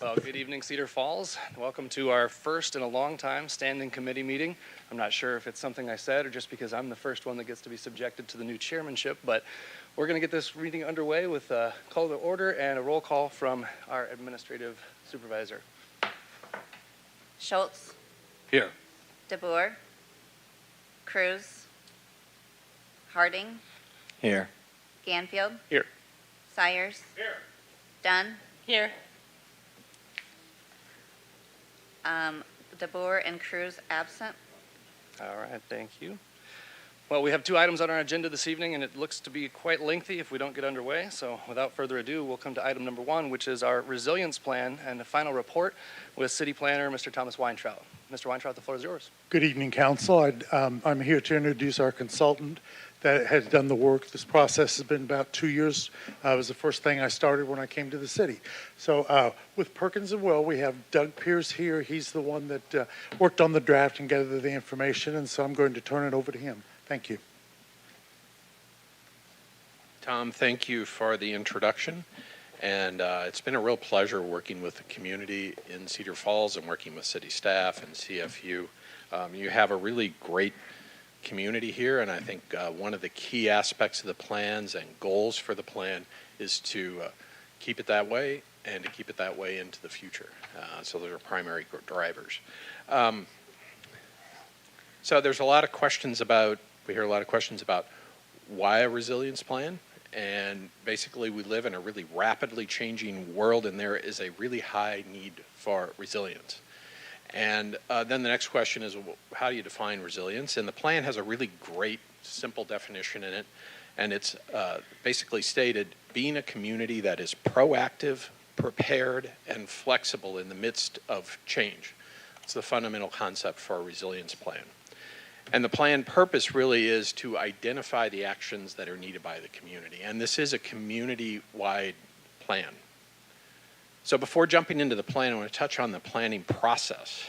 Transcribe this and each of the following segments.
Well, good evening, Cedar Falls. Welcome to our first in a long time standing committee meeting. I'm not sure if it's something I said or just because I'm the first one that gets to be subjected to the new chairmanship, but we're going to get this meeting underway with a call to order and a roll call from our administrative supervisor. Schultz, Here. DeBoer, Cruz, Harding, Here. Ganfield, Here. Sires, Here. Dunn, Here. DeBoer and Cruz absent. All right, thank you. Well, we have two items on our agenda this evening, and it looks to be quite lengthy if we don't get underway. So without further ado, we'll come to item number one, which is our resilience plan and the final report with City Planner, Mr. Thomas Weintraut. Mr. Weintraut, the floor is yours. Good evening, Council. I'm here to introduce our consultant that has done the work. This process has been about 2 years. It was the first thing I started when I came to the city. So with Perkins and Will, we have Doug Pierce here. He's the one that worked on the draft and gathered the information, and so I'm going to turn it over to him. Thank you. Tom, thank you for the introduction. And it's been a real pleasure working with the community in Cedar Falls and working with city staff and CFU. You have a really great community here, and I think one of the key aspects of the plans and goals for the plan is to keep it that way and to keep it that way into the future. So those are primary drivers. So there's a lot of questions about, we hear a lot of questions about why a resilience plan. And basically, we live in a really rapidly changing world, and there is a really high need for resilience. And then the next question is, well, how do you define resilience? And the plan has a really great, simple definition in it. And it's basically stated, being a community that is proactive, prepared, and flexible in the midst of change. It's the fundamental concept for a resilience plan. And the plan purpose really is to identify the actions that are needed by the community. And this is a community-wide plan. So before jumping into the plan, I want to touch on the planning process.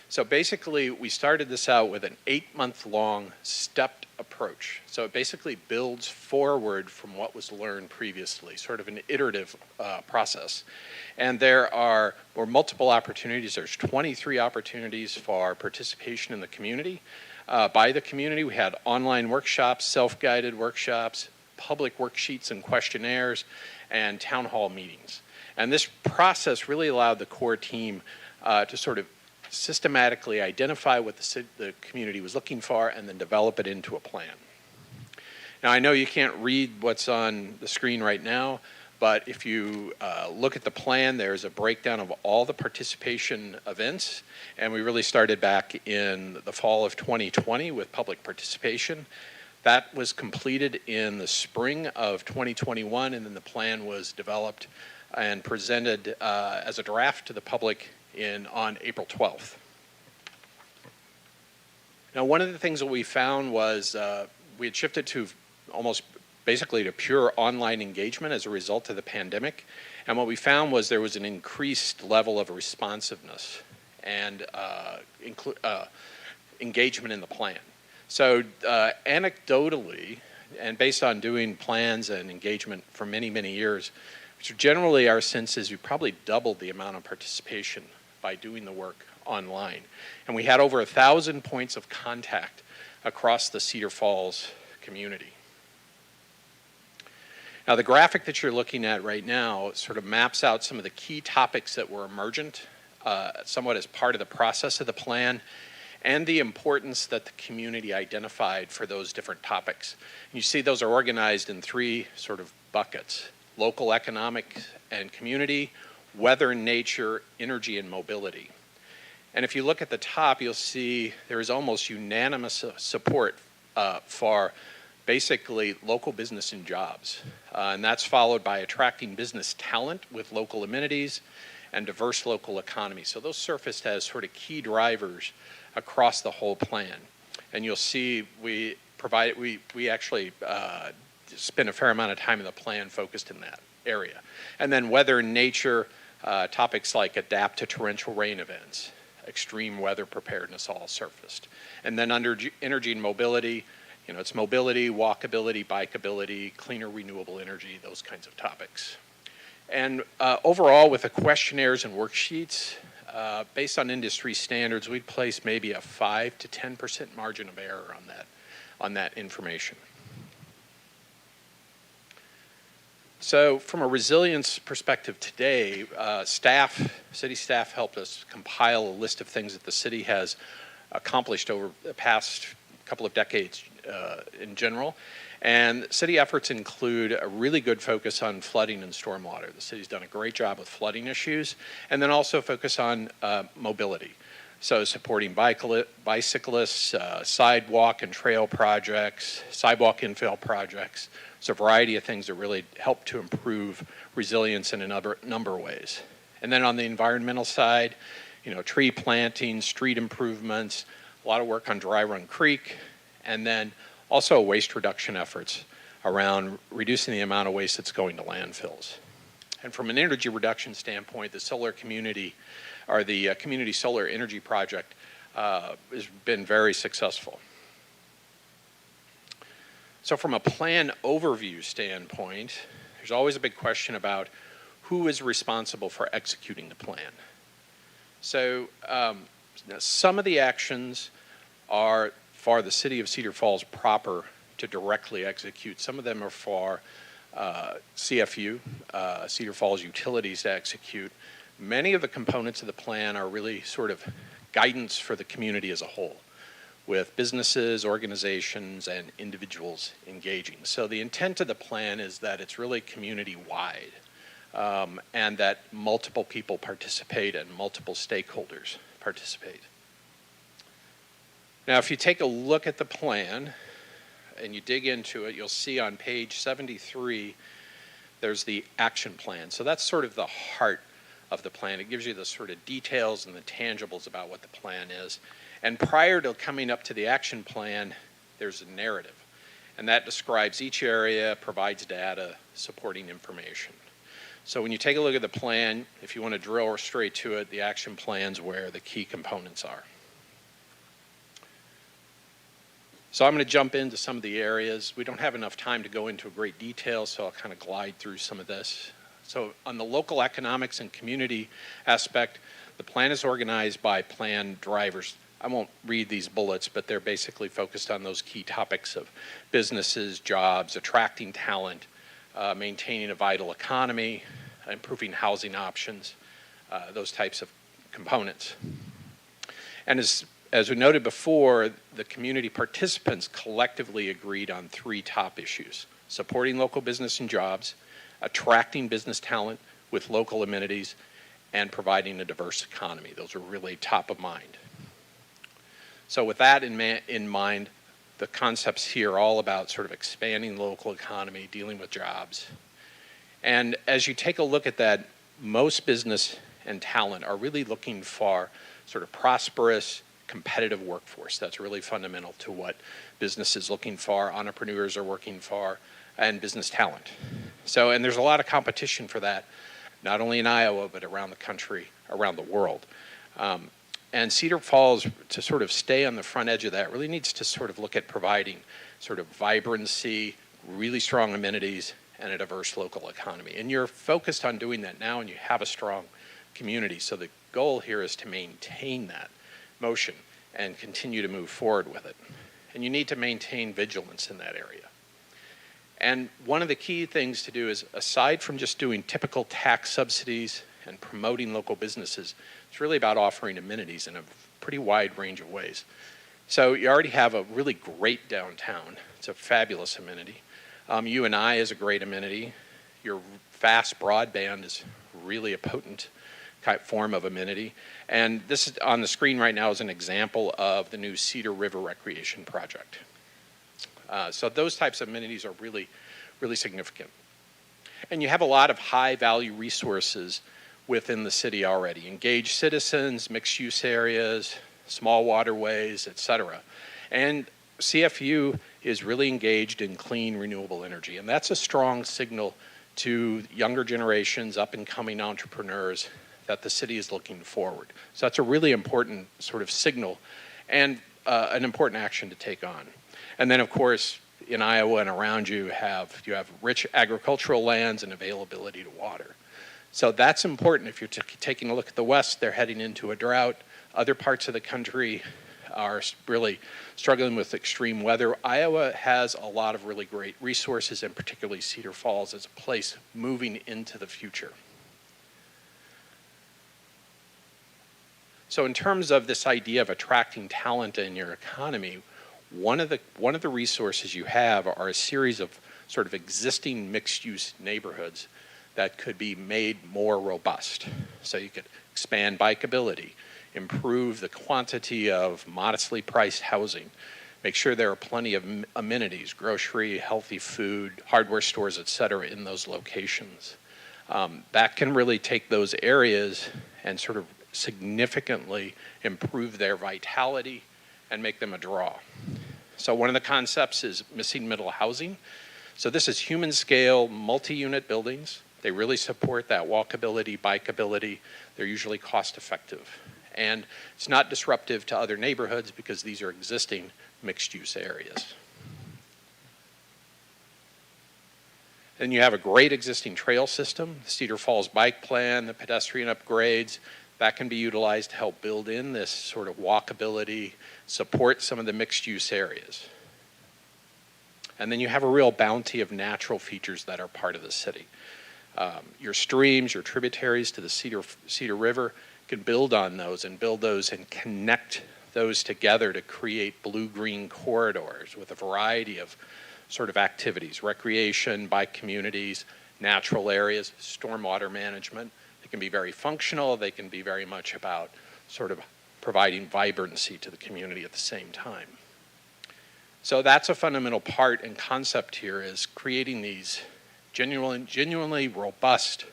So basically, we started this out with an 8-month-long stepped approach. So it basically builds forward from what was learned previously, sort of an iterative process. And there were multiple opportunities. There's 23 opportunities for participation in the community. By the community, we had online workshops, self-guided workshops, public worksheets and questionnaires, and town hall meetings. And this process really allowed the core team to sort of systematically identify what the community was looking for and then develop it into a plan. Now, I know you can't read what's on the screen right now, but if you look at the plan, there's a breakdown of all the participation events, and we really started back in the fall of 2020 with public participation. That was completed in the spring of 2021, and then the plan was developed and presented as a draft to the public on April 12th. Now, one of the things that we found was we had shifted to almost basically to pure online engagement as a result of the pandemic. And what we found was there was an increased level of responsiveness and engagement in the plan. So anecdotally, and based on doing plans and engagement for many, many years, so generally our sense is we probably doubled the amount of participation by doing the work online. And we had over 1,000 points of contact across the Cedar Falls community. Now, the graphic that you're looking at right now sort of maps out some of the key topics that were emergent, somewhat as part of the process of the plan, and the importance that the community identified for those different topics. And you see those are organized in 3 sort of buckets: local economic and community, weather and nature, energy and mobility. And if you look at the top, you'll see there is almost unanimous support for basically local business and jobs. And that's followed by attracting business talent with local amenities and diverse local economy. So those surfaced as sort of key drivers across the whole plan. And you'll see we actually spend a fair amount of time in the plan focused in that area. And then weather and nature, topics like adapt to torrential rain events, extreme weather preparedness all surfaced. And then under energy and mobility, it's mobility, walkability, bikeability, cleaner renewable energy, those kinds of topics. And overall, with the questionnaires and worksheets, based on industry standards, we'd place maybe a 5 to 10% margin of error on that information. So from a resilience perspective today, city staff helped us compile a list of things that the city has accomplished over the past couple of decades in general. And city efforts include a really good focus on flooding and stormwater. The city's done a great job with flooding issues, and then also focus on mobility. So supporting bicyclists, sidewalk and trail projects, sidewalk infill projects. So a variety of things that really help to improve resilience in a number of ways. And then on the environmental side, tree planting, street improvements, a lot of work on Dry Run Creek, and then also waste reduction efforts around reducing the amount of waste that's going to landfills. And from an energy reduction standpoint, the solar community, or the community solar energy project, has been very successful. So from a plan overview standpoint, there's always a big question about who is responsible for executing the plan. So some of the actions are for the city of Cedar Falls proper to directly execute. Some of them are for CFU, Cedar Falls Utilities, to execute. Many of the components of the plan are really sort of guidance for the community as a whole, with businesses, organizations, and individuals engaging. So the intent of the plan is that it's really community-wide, and that multiple people participate and multiple stakeholders participate. Now, if you take a look at the plan and you dig into it, you'll see on page 73, there's the action plan. So that's sort of the heart of the plan. It gives you the sort of details and the tangibles about what the plan is. And prior to coming up to the action plan, there's a narrative. And that describes each area, provides data, supporting information. So when you take a look at the plan, if you want to drill straight to it, the action plan's where the key components are. So I'm going to jump into some of the areas. We don't have enough time to go into great detail, so I'll kind of glide through some of this. So on the local economics and community aspect, the plan is organized by plan drivers. I won't read these bullets, but they're basically focused on those key topics of businesses, jobs, attracting talent, maintaining a vital economy, improving housing options, those types of components. And as we noted before, the community participants collectively agreed on 3 top issues: supporting local business and jobs, attracting business talent with local amenities, and providing a diverse economy. Those are really top of mind. So with that in mind, the concepts here are all about sort of expanding the local economy, dealing with jobs. And as you take a look at that, most business and talent are really looking for sort of prosperous, competitive workforce. That's really fundamental to what business is looking for, entrepreneurs are working for, and business talent. So, and there's a lot of competition for that, not only in Iowa, but around the country, around the world. And Cedar Falls, to sort of stay on the front edge of that, really needs to sort of look at providing sort of vibrancy, really strong amenities, and a diverse local economy. And you're focused on doing that now, and you have a strong community. So the goal here is to maintain that motion and continue to move forward with it. And you need to maintain vigilance in that area. And one of the key things to do is, aside from just doing typical tax subsidies and promoting local businesses, it's really about offering amenities in a pretty wide range of ways. So you already have a really great downtown. It's a fabulous amenity. UNI is a great amenity. Your fast broadband is really a potent type form of amenity. And this is on the screen right now is an example of the new Cedar River Recreation Project. So those types of amenities are really, really significant. And you have a lot of high value resources within the city already. Engaged citizens, mixed use areas, small waterways, et cetera. And CFU is really engaged in clean, renewable energy. And that's a strong signal to younger generations, up and coming entrepreneurs, that the city is looking forward. So that's a really important sort of signal and an important action to take on. And then, of course, in Iowa and around you have rich agricultural lands and availability to water. So that's important. If you're taking a look at the West, they're heading into a drought. Other parts of the country are really struggling with extreme weather. Iowa has a lot of really great resources, and particularly Cedar Falls as a place moving into the future. So in terms of this idea of attracting talent in your economy, one of the resources you have are a series of sort of existing mixed-use neighborhoods that could be made more robust. So you could expand bikeability, improve the quantity of modestly priced housing, make sure there are plenty of amenities, grocery, healthy food, hardware stores, et cetera, in those locations. That can really take those areas and sort of significantly improve their vitality and make them a draw. So one of the concepts is missing middle housing. So this is human scale, multi-unit buildings. They really support that walkability, bikeability. They're usually cost effective. And it's not disruptive to other neighborhoods because these are existing mixed use areas. Then you have a great existing trail system, the Cedar Falls bike plan, the pedestrian upgrades. That can be utilized to help build in this sort of walkability, support some of the mixed use areas. And then you have a real bounty of natural features that are part of the city. Your streams, your tributaries to the Cedar River can build on those and connect those together to create blue-green corridors with a variety of sort of activities, recreation, bike communities, natural areas, stormwater management. They can be very functional. They can be very much about sort of providing vibrancy to the community at the same time. So that's a fundamental part and concept here, is creating these genuinely robust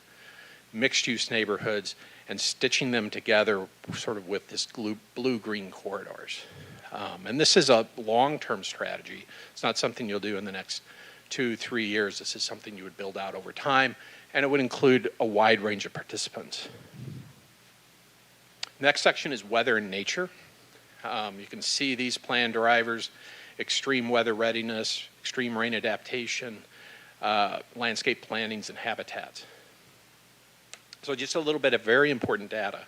mixed-use neighborhoods and stitching them together sort of with this blue-green corridors. And this is a long-term strategy. It's not something you'll do in the next 2-3 years. This is something you would build out over time, and it would include a wide range of participants. Next section is weather and nature. You can see these plan drivers: extreme weather readiness, extreme rain adaptation, landscape plantings, and habitats. So just a little bit of very important data.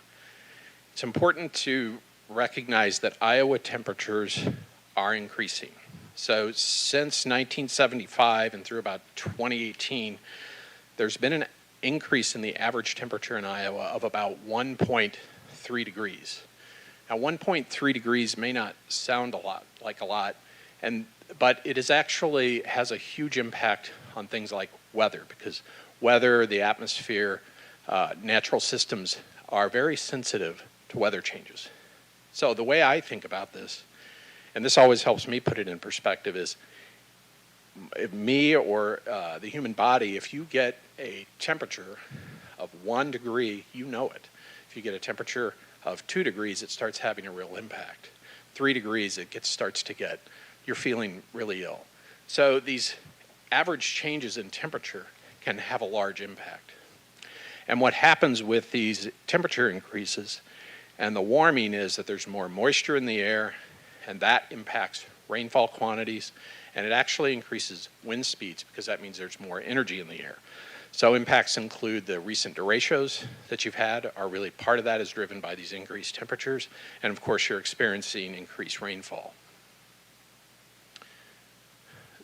It's important to recognize that Iowa temperatures are increasing. So since 1975 and through about 2018, there's been an increase in the average temperature in Iowa of about 1.3 degrees. Now 1.3 degrees may not sound like a lot, but it is actually has a huge impact on things like weather, because weather, the atmosphere, natural systems are very sensitive to weather changes. So the way I think about this, and this always helps me put it in perspective, is if me or the human body, if you get a temperature of 1 degree, you know it. If you get a temperature of 2 degrees, it starts having a real impact. 3 degrees, you're feeling really ill. So these average changes in temperature can have a large impact. And what happens with these temperature increases and the warming is that there's more moisture in the air, and that impacts rainfall quantities, and it actually increases wind speeds because that means there's more energy in the air. So impacts include the recent derechos that you've had are really part of that is driven by these increased temperatures, and of course you're experiencing increased rainfall.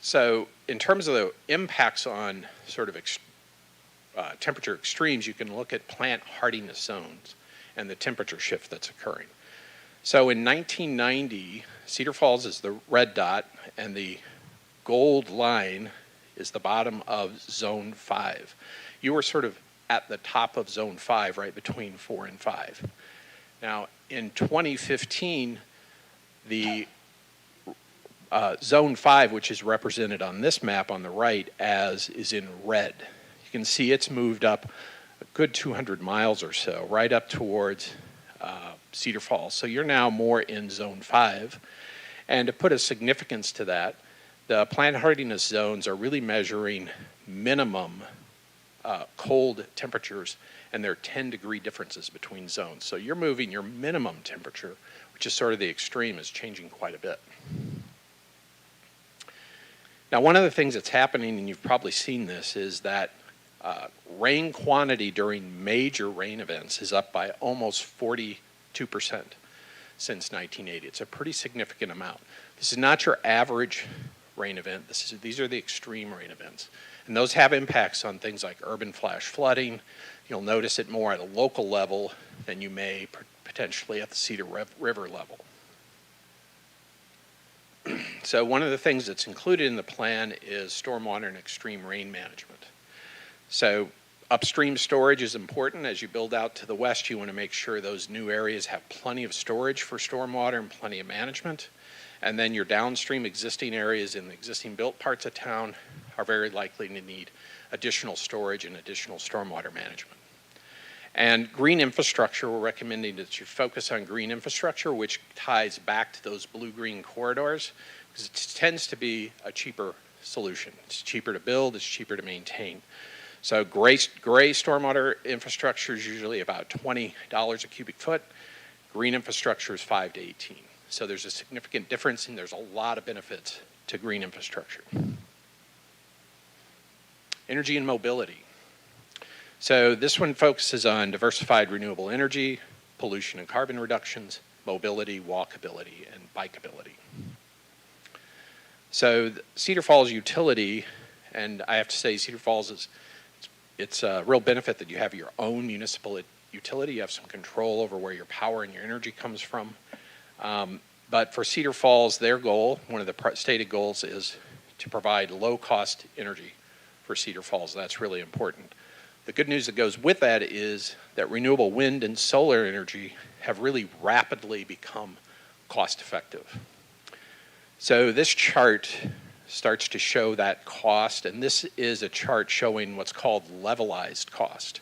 So in terms of the impacts on sort of temperature extremes, you can look at plant hardiness zones and the temperature shift that's occurring. So in 1990, Cedar Falls is the red dot, and the gold line is the bottom of zone 5. You were sort of at the top of zone 5, right between 4 and 5. Now, in 2015, the zone 5, which is represented on this map on the right is in red. You can see it's moved up a good 200 miles or so, right up towards Cedar Falls. So you're now more in zone 5. And to put a significance to that, the plant hardiness zones are really measuring minimum cold temperatures, and there are 10-degree differences between zones. So you're moving your minimum temperature, which is sort of the extreme, is changing quite a bit. Now, one of the things that's happening, and you've probably seen this, is that Rain quantity during major rain events is up by almost 42% since 1980. It's a pretty significant amount. This is not your average rain event. These are the extreme rain events. And those have impacts on things like urban flash flooding. You'll notice it more at a local level than you may potentially at the Cedar River level. So one of the things that's included in the plan is stormwater and extreme rain management. So upstream storage is important. As you build out to the west, you want to make sure those new areas have plenty of storage for stormwater and plenty of management. And then your downstream existing areas in the existing built parts of town are very likely to need additional storage and additional stormwater management. And green infrastructure, we're recommending that you focus on green infrastructure, which ties back to those blue-green corridors, because it tends to be a cheaper solution. It's cheaper to build, it's cheaper to maintain. So gray stormwater infrastructure is usually about $20 a cubic foot. Green infrastructure is $5 to $18. So there's a significant difference, and there's a lot of benefits to green infrastructure. Energy and mobility. So this one focuses on diversified renewable energy, pollution and carbon reductions, mobility, walkability, and bikeability. So Cedar Falls utility, and I have to say Cedar Falls it's a real benefit that you have your own municipal utility. You have some control over where your power and your energy comes from. But for Cedar Falls, their goal, one of the stated goals, is to provide low-cost energy for Cedar Falls. That's really important. The good news that goes with that is that renewable wind and solar energy have really rapidly become cost-effective. So this chart starts to show that cost, and this is a chart showing what's called levelized cost.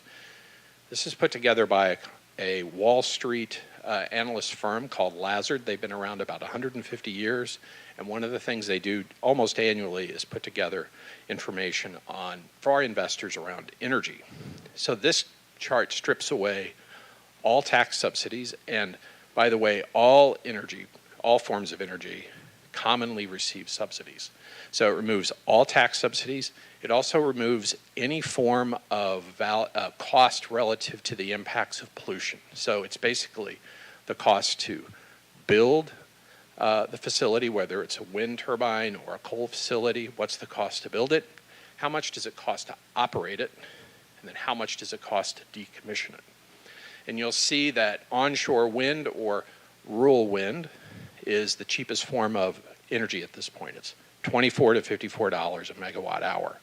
This is put together by a Wall Street analyst firm called Lazard. They've been around about 150 years, and one of the things they do almost annually is put together information for our investors around energy. So this chart strips away all tax subsidies, and by the way, all forms of energy commonly receive subsidies. So it removes all tax subsidies. It also removes any form of cost relative to the impacts of pollution. So it's basically the cost to build the facility, whether it's a wind turbine or a coal facility. What's the cost to build it? How much does it cost to operate it? And then how much does it cost to decommission it? And you'll see that onshore wind or rural wind is the cheapest form of energy at this point. It's $24 to $54 a megawatt hour.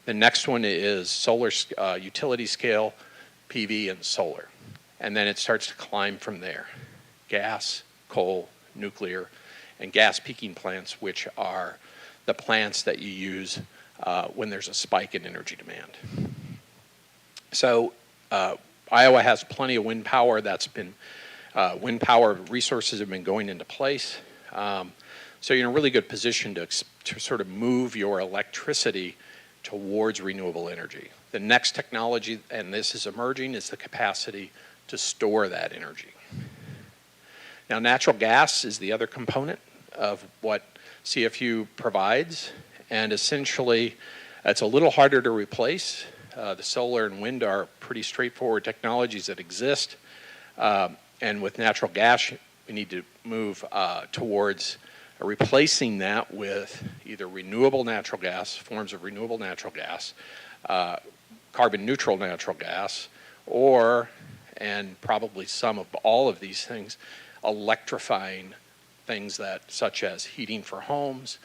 The next one is solar utility scale, PV, and solar. And then it starts to climb from there. Gas, coal, nuclear, and gas peaking plants, which are the plants that you use when there's a spike in energy demand. So Iowa has plenty of wind power. Wind power resources have been going into place. So you're in a really good position to sort of move your electricity towards renewable energy. The next technology, and this is emerging, is the capacity to store that energy. Now, natural gas is the other component of what CFU provides, and essentially it's a little harder to replace. The solar and wind are pretty straightforward technologies that exist, and with natural gas, we need to move towards replacing that with either renewable natural gas, forms of renewable natural gas, carbon neutral natural gas, or, and probably some of all of these things, electrifying things such as heating for homes,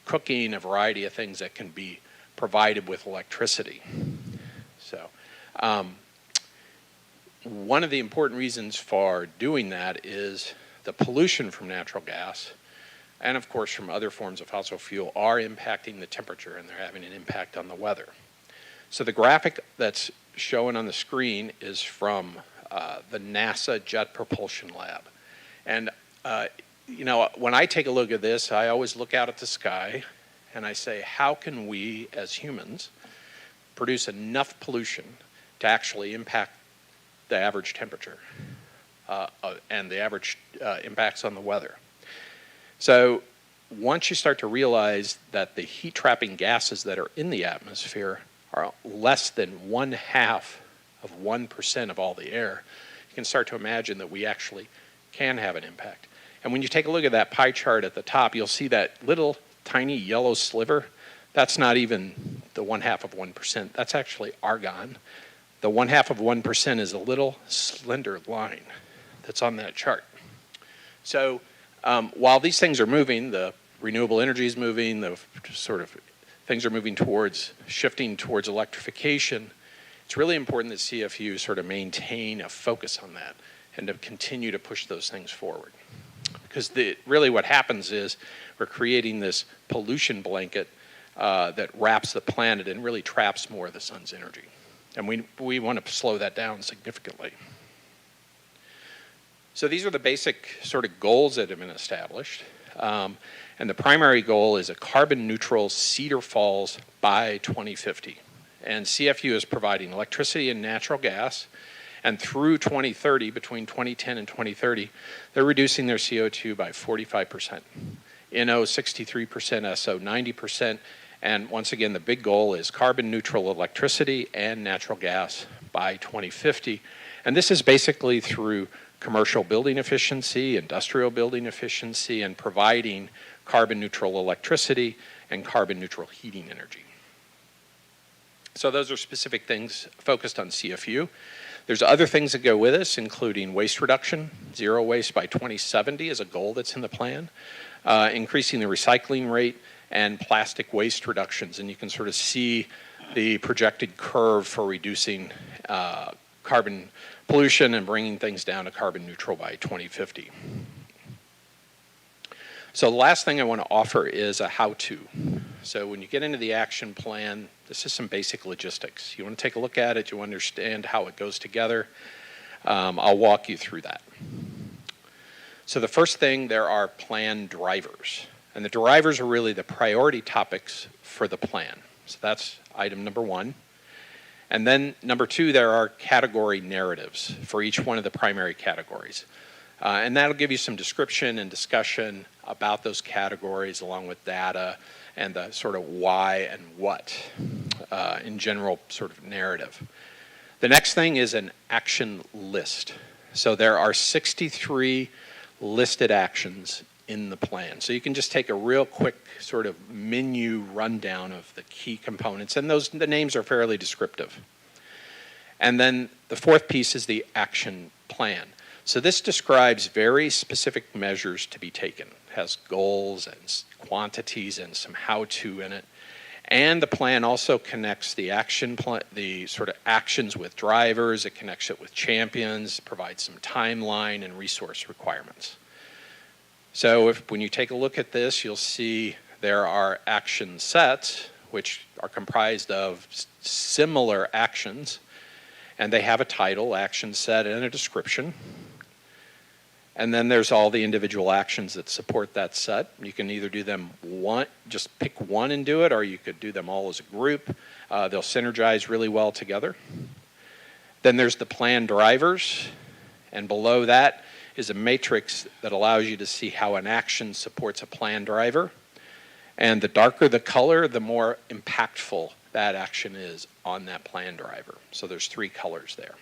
cooking, a variety of things that can be provided with electricity. So one of the important reasons for doing that is the pollution from natural gas and of course from other forms of fossil fuel are impacting the temperature, and they're having an impact on the weather. So the graphic that's shown on the screen is from the NASA Jet Propulsion Lab. And when I take a look at this, I always look out at the sky and I say, how can we as humans produce enough pollution to actually impact the average temperature and the average impacts on the weather? So once you start to realize that the heat-trapping gases that are in the atmosphere are less than 0.5% of all the air, you can start to imagine that we actually can have an impact. And when you take a look at that pie chart at the top, you'll see that little tiny yellow sliver. That's not even the 0.5%. That's actually argon. The 0.5% is a little slender line that's on that chart. So while these things are moving, the renewable energy is moving, the sort of things are moving towards shifting towards electrification, it's really important that CFU sort of maintain a focus on that and to continue to push those things forward. Because really what happens is we're creating this pollution blanket that wraps the planet and really traps more of the sun's energy. And we want to slow that down significantly. So these are the basic sort of goals that have been established. And the primary goal is a carbon neutral Cedar Falls by 2050. And CFU is providing electricity and natural gas. And through 2030, between 2010 and 2030, they're reducing their CO2 by 45%. NO 63%, SO 90%. And once again, the big goal is carbon neutral electricity and natural gas by 2050. And this is basically through commercial building efficiency, industrial building efficiency, and providing carbon neutral electricity and carbon neutral heating energy. So those are specific things focused on CFU. There's other things that go with this, including waste reduction. Zero waste by 2070 is a goal that's in the plan. Increasing the recycling rate and plastic waste reductions. And you can sort of see the projected curve for reducing carbon pollution and bringing things down to carbon neutral by 2050. So the last thing I want to offer is a how-to. So when you get into the action plan, this is some basic logistics. You want to take a look at it, you understand how it goes together. I'll walk you through that. So the first thing, there are plan drivers. And the drivers are really the priority topics for the plan. So that's item number one. And then number two, there are category narratives for each one of the primary categories. And that'll give you some description and discussion about those categories along with data and the sort of why and what in general sort of narrative. The next thing is an action list. So there are 63 listed actions in the plan. So you can just take a real quick sort of menu rundown of the key components, and the names are fairly descriptive. And then the fourth piece is the action plan. So this describes very specific measures to be taken. It has goals and quantities and some how-to in it. And the plan also connects the action plan, the sort of actions with drivers. It connects it with champions, provides some timeline and resource requirements. So when you take a look at this, you'll see there are action sets, which are comprised of similar actions, and they have a title, action set, and a description. And then there's all the individual actions that support that set. You can either do them just pick one and do it, or you could do them all as a group. They'll synergize really well together. Then there's the plan drivers, and below that is a matrix that allows you to see how an action supports a plan driver. And the darker the color, the more impactful that action is on that plan driver. So there's 3 colors there.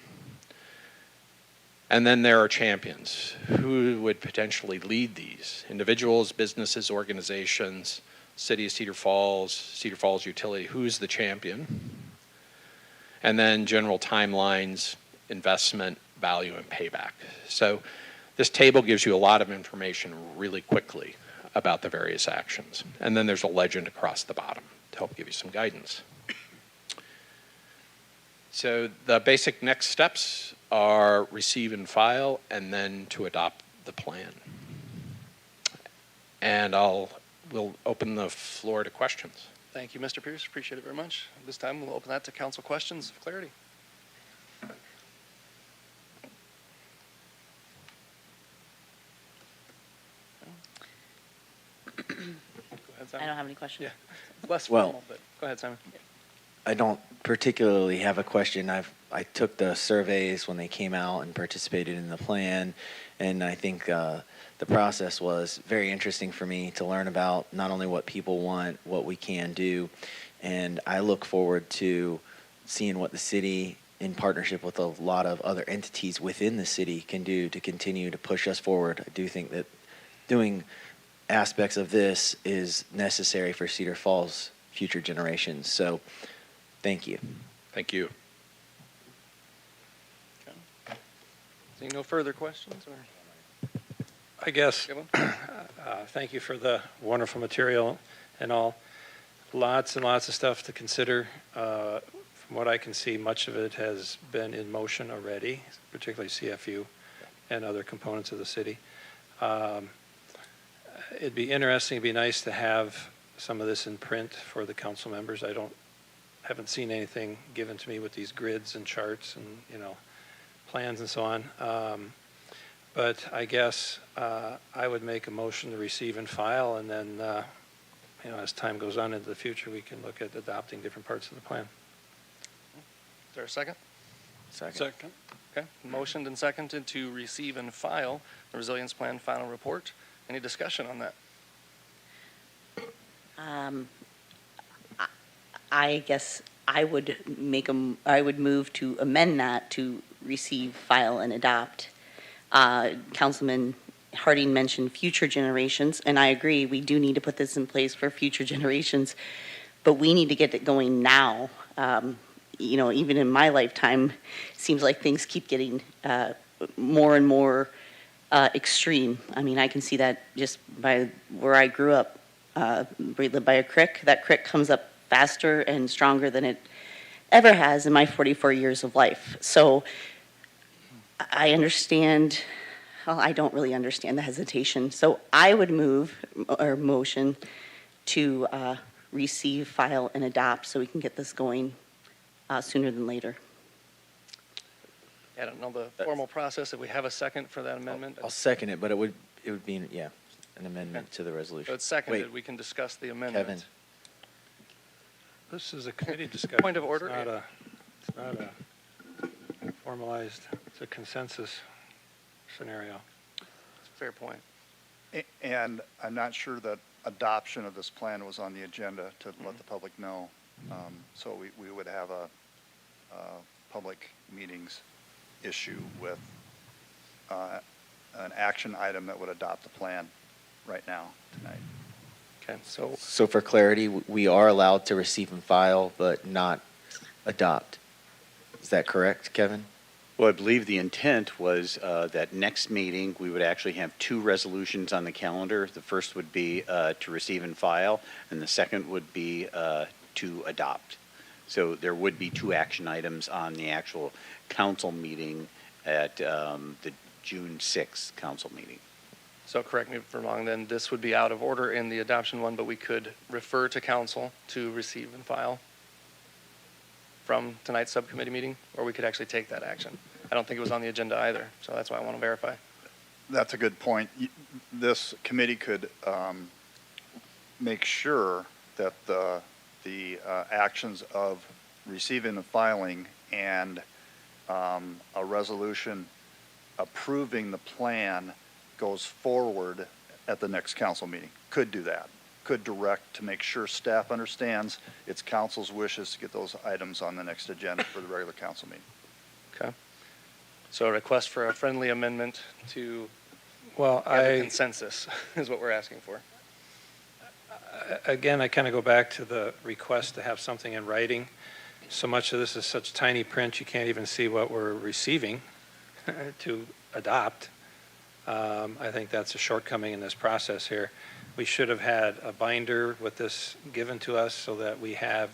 And then there are champions. Who would potentially lead these? Individuals, businesses, organizations, City of Cedar Falls Utility. Who's the champion? And then general timelines, investment, value, and payback. So this table gives you a lot of information really quickly about the various actions. And then there's a legend across the bottom to help give you some guidance. So the basic next steps are receive and file, and then to adopt the plan. And we'll open the floor to questions. Thank you, Mr. Pierce. Appreciate it very much. This time we'll open that to council questions of clarity. Go ahead, Simon. I don't have any questions. Yeah, less Well- formal, but go ahead, Simon. I don't particularly have a question. I took the surveys when they came out and participated in the plan, and I think the process was very interesting for me to learn about not only what people want, what we can do. And I look forward to seeing what the city, in partnership with a lot of other entities within the city, can do to continue to push us forward. I do think that doing aspects of this is necessary for Cedar Falls' future generations. So, thank you. Thank you. Seeing no further questions, or I guess, Kevin? thank you for the wonderful material and all. Lots and lots of stuff to consider. From what I can see, much of it has been in motion already, particularly CFU and other components of the city. It'd be interesting, it'd be nice to have some of this in print for the council members. Haven't seen anything given to me with these grids and charts and, plans and so on. But I guess I would make a motion to receive and file, and then, as time goes on into the future, we can look at adopting different parts of the plan. Is there a second? Second. Okay, motioned and seconded to receive and file the Resilience Plan final report. Any discussion on that? I guess I would I would move to amend that to receive, file, and adopt. Councilman Harding mentioned future generations, and I agree, we do need to put this in place for future generations, but we need to get it going now. Even in my lifetime, it seems like things keep getting more and more extreme. I mean, I can see that just by where I grew up. We live by a creek. That creek comes up faster and stronger than it ever has in my 44 years of life. So I understand, well, I don't really understand the hesitation. So I would move or motion to receive, file, and adopt so we can get this going sooner than later. I don't know the formal process. If we have a second for that amendment, I'll second it, but it would be, an amendment to the so resolution. it's seconded. Wait, We can discuss the amendment. Kevin. This is a committee discussion. Point of order. It's not a formalized, it's a consensus scenario. It's a fair point. And I'm not sure that adoption of this plan was on the agenda to let the public know. So we would have a public meetings issue with an action item that would adopt the plan right now, tonight. Okay, so So for clarity, we are allowed to receive and file, but not adopt. Is that correct, Kevin? Well, I believe the intent was that next meeting, we would actually have two resolutions on the calendar. The first would be to receive and file, and the second would be to adopt. So there would be two action items on the actual council meeting at the June 6th council meeting. So correct me if I'm wrong, then this would be out of order in the adoption one, but we could refer to council to receive and file from tonight's subcommittee meeting, or we could actually take that action. I don't think it was on the agenda either, so that's why I want to verify. That's a good point. This committee could make sure that the actions of receiving and filing and a resolution approving the plan goes forward at the next council meeting. Could do that. Could direct to make sure staff understands it's council's wishes to get those items on the next agenda for the regular council meeting. Okay. So a request for a friendly amendment to Well, have a consensus is what we're asking for. Again, I kind of go back to the request to have something in writing. So much of this is such tiny print, you can't even see what we're receiving to adopt. I think that's a shortcoming in this process here. We should have had a binder with this given to us so that we have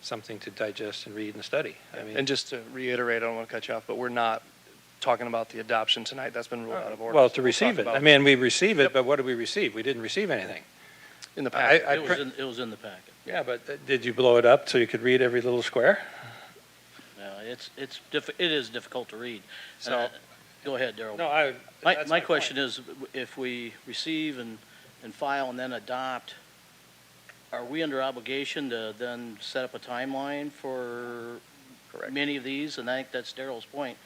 something to digest and read and study. I mean, And just to reiterate, I don't want to cut you off, but we're not talking about the adoption tonight. That's been ruled out of order. well, So to we'll receive talk it. about I mean, we receive it, but what did we receive? We didn't receive anything. in the packet. It was in the packet. Yeah, but did you blow it up so you could read every little square? It is difficult to read. So- Go ahead, Darrell. No, My question is, if we receive and file and then adopt, are we under obligation to then set up a timeline for many of these? And I think that's Darrell's point.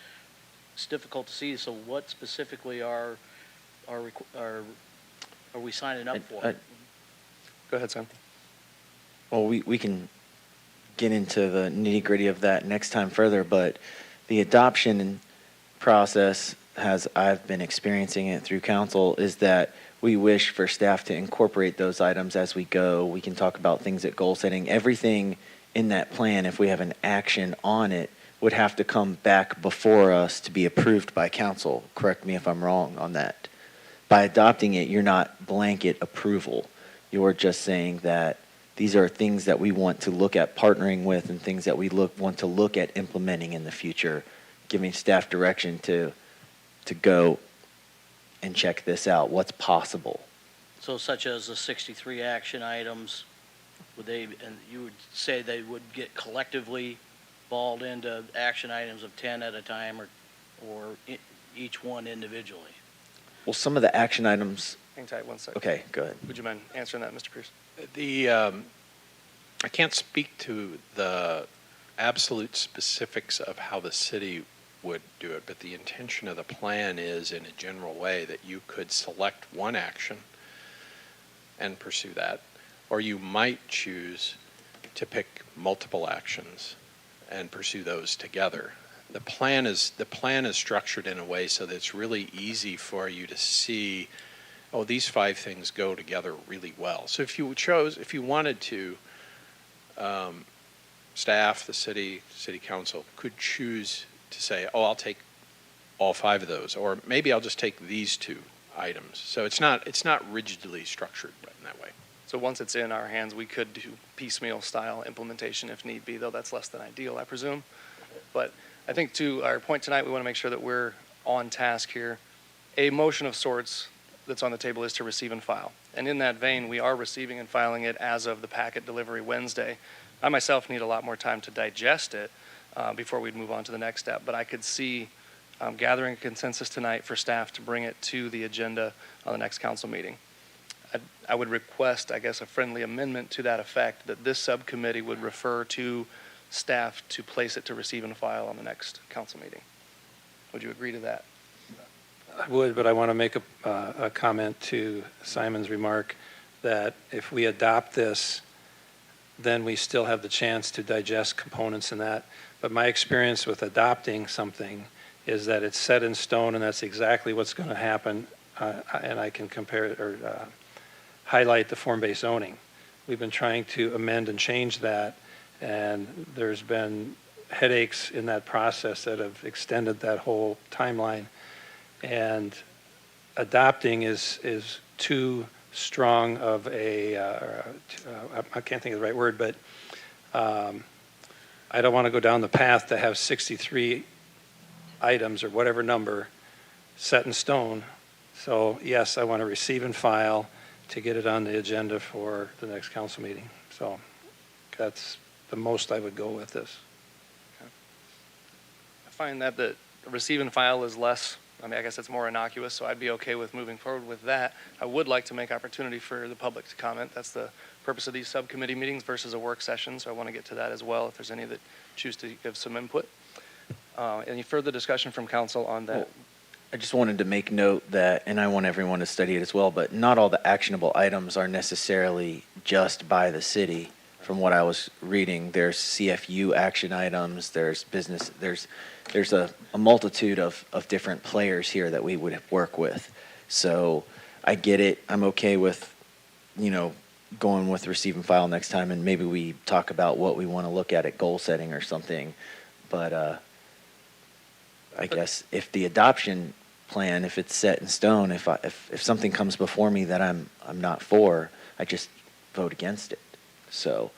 It's difficult to see, so what specifically are we signing up for? Go ahead, Sam. Well, we can get into the nitty-gritty of that next time further, but the adoption process, as I've been experiencing it through council, is that we wish for staff to incorporate those items as we go. We can talk about things at goal setting. Everything in that plan, if we have an action on it, would have to come back before us to be approved by council. Correct me if I'm wrong on that. By adopting it, you're not blanket approval. You're just saying that these are things that we want to look at partnering with and things that we want to look at implementing in the future, giving staff direction to go and check this out, what's possible. So such as the 63 action items, and you would say they would get collectively balled into action items of 10 at a time, or each one individually? Well, some of the action items, Hang tight one second. okay, go ahead. Would you mind answering that, Mr. Pierce? I can't speak to the absolute specifics of how the city would do it, but the intention of the plan is, in a general way, that you could select one action and pursue that, or you might choose to pick multiple actions and pursue those together. The plan is structured in a way so that it's really easy for you to see, oh, these 5 things go together really well. So if you wanted to, staff, the city council could choose to say, oh, I'll take all 5 of those, or maybe I'll just take these 2 items. So it's not rigidly structured in that way. So once it's in our hands, we could do piecemeal style implementation if need be, though that's less than ideal, I presume. But I think to our point tonight, we want to make sure that we're on task here. A motion of sorts that's on the table is to receive and file. And in that vein, we are receiving and filing it as of the packet delivery Wednesday. I myself need a lot more time to digest it before we'd move on to the next step. But I could see gathering a consensus tonight for staff to bring it to the agenda on the next council meeting. I would request, I guess, a friendly amendment to that effect, that this subcommittee would refer to staff to place it to receive and file on the next council meeting. Would you agree to that? I would, but I want to make a comment to Simon's remark that if we adopt this, then we still have the chance to digest components in that. But my experience with adopting something is that it's set in stone, and that's exactly what's going to happen. And I can compare it or highlight the form-based zoning. We've been trying to amend and change that, and there's been headaches in that process that have extended that whole timeline. And adopting is too strong of a, I can't think of the right word, but I don't want to go down the path to have 63 items or whatever number set in stone. So yes, I want to receive and file to get it on the agenda for the next council meeting. So that's the most I would go with this. I find that the receive and file is less, I mean, I guess it's more innocuous, so I'd be okay with moving forward with that. I would like to make opportunity for the public to comment. That's the purpose of these subcommittee meetings versus a work session, so I want to get to that as well if there's any that choose to give some input. Any further discussion from council on that? Well, I just wanted to make note that, and I want everyone to study it as well, but not all the actionable items are necessarily just by the city. From what I was reading, there's CFU action items, there's business, there's a multitude of different players here that we would work with. So I get it. I'm okay with, going with receive and file next time, and maybe we talk about what we want to look at goal setting or something. But I guess if the adoption plan, if it's set in stone, if something comes before me that I'm not for, I just vote against it. So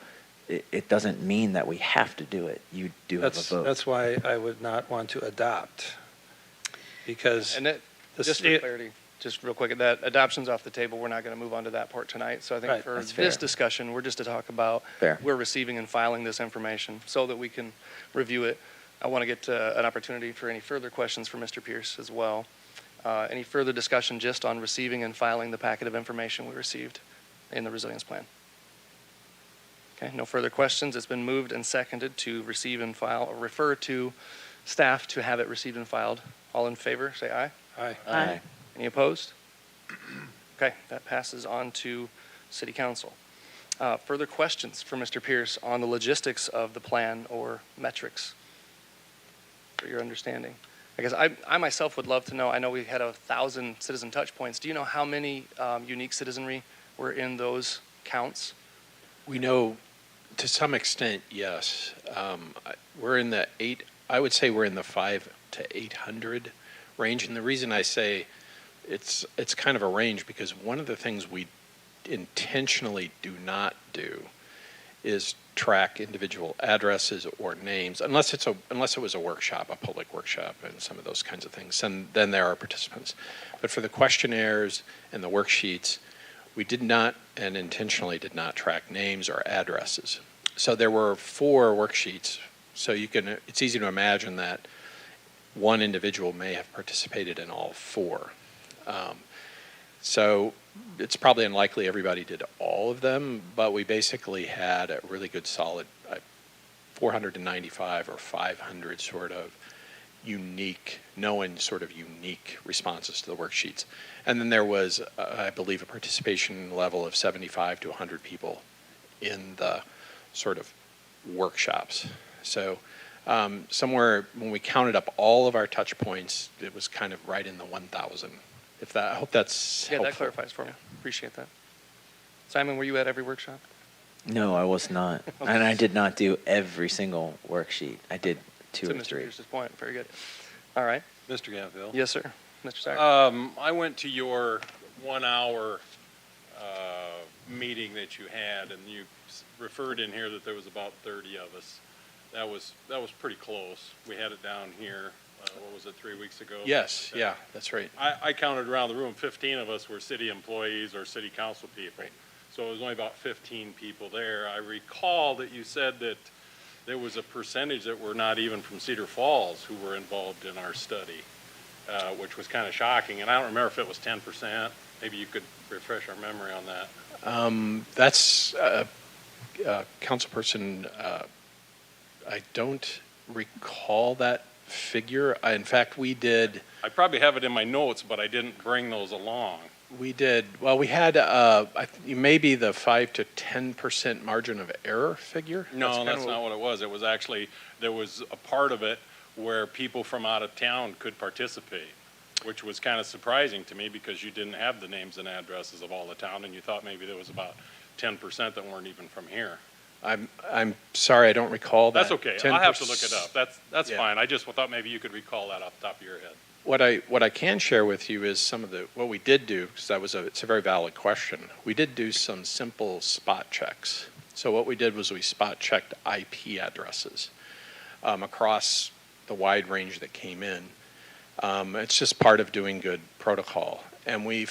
it doesn't mean that we have to do it. You do have a vote. That's why I would not want to adopt, because And that, just for clarity, just real quick, that adoption's off the table. We're not going to move on to that part tonight. So I think Right, for that's this fair. discussion, we're just to talk about Fair. we're receiving and filing this information so that we can review it. I want to get an opportunity for any further questions for Mr. Pierce as well. Any further discussion just on receiving and filing the packet of information we received in the resilience plan? Okay, no further questions. It's been moved and seconded to receive and file, or refer to staff to have it received and filed. All in favor, say aye. Aye. Aye. Any opposed? Okay, that passes on to City Council. Further questions for Mr. Pierce on the logistics of the plan or metrics for your understanding? I guess I myself would love to know, I know we had 1,000 citizen touch points. Do you know how many unique citizenry were in those counts? We know to some extent, yes. We're in the I would say we're in the 500 to 800 range. And the reason I say it's kind of a range because one of the things we intentionally do not do is track individual addresses or names unless it was a workshop, a public workshop, and some of those kinds of things. And then there are participants. But for the questionnaires and the worksheets, we did not and intentionally did not track names or addresses. So there were 4 worksheets. So it's easy to imagine that one individual may have participated in all 4. So it's probably unlikely everybody did all of them, but we basically had a really good solid 495 or 500 sort of unique responses to the worksheets. And then there was, I believe, a participation level of 75 to 100 people in the sort of workshops. So somewhere when we counted up all of our touch points, it was kind of right in the 1,000. I hope that's helpful. That clarifies for me. Appreciate that. Simon, were you at every workshop? No, I was not. And I did not do every single worksheet. I did 2 To or Mr. 3. Pierce's point. Very good. All right. Mr. Ganfield? Yes, sir. Mr. Sire. I went to your 1-hour meeting that you had, and you referred in here that there was about 30 of us. That was pretty close. We had it down here. What was it, 3 weeks ago? Yes, yeah, that's right. I counted around the room, 15 of us were city employees or city council people. Right. So it was only about 15 people there. I recall that you said that there was a percentage that were not even from Cedar Falls who were involved in our study, which was kind of shocking. And I don't remember if it was 10%. Maybe you could refresh our memory on that. That's Councilperson, I don't recall that figure. In fact, we did. I probably have it in my notes, but I didn't bring those along. We did. Well, we had maybe the 5 to 10% margin of error figure. No, that's not what it was. It was actually, there was a part of it where people from out of town could participate, which was kind of surprising to me because you didn't have the names and addresses of all the town, and you thought maybe there was about 10% that weren't even from here. I'm sorry, I don't recall that. That's okay. 10%. I'll have to look it up. That's Yeah. fine. I just thought maybe you could recall that off the top of your head. What I can share with you is some of what we did do, because it's a very valid question. We did do some simple spot checks. So what we did was we spot checked IP addresses across the wide range that came in. It's just part of doing good protocol. And we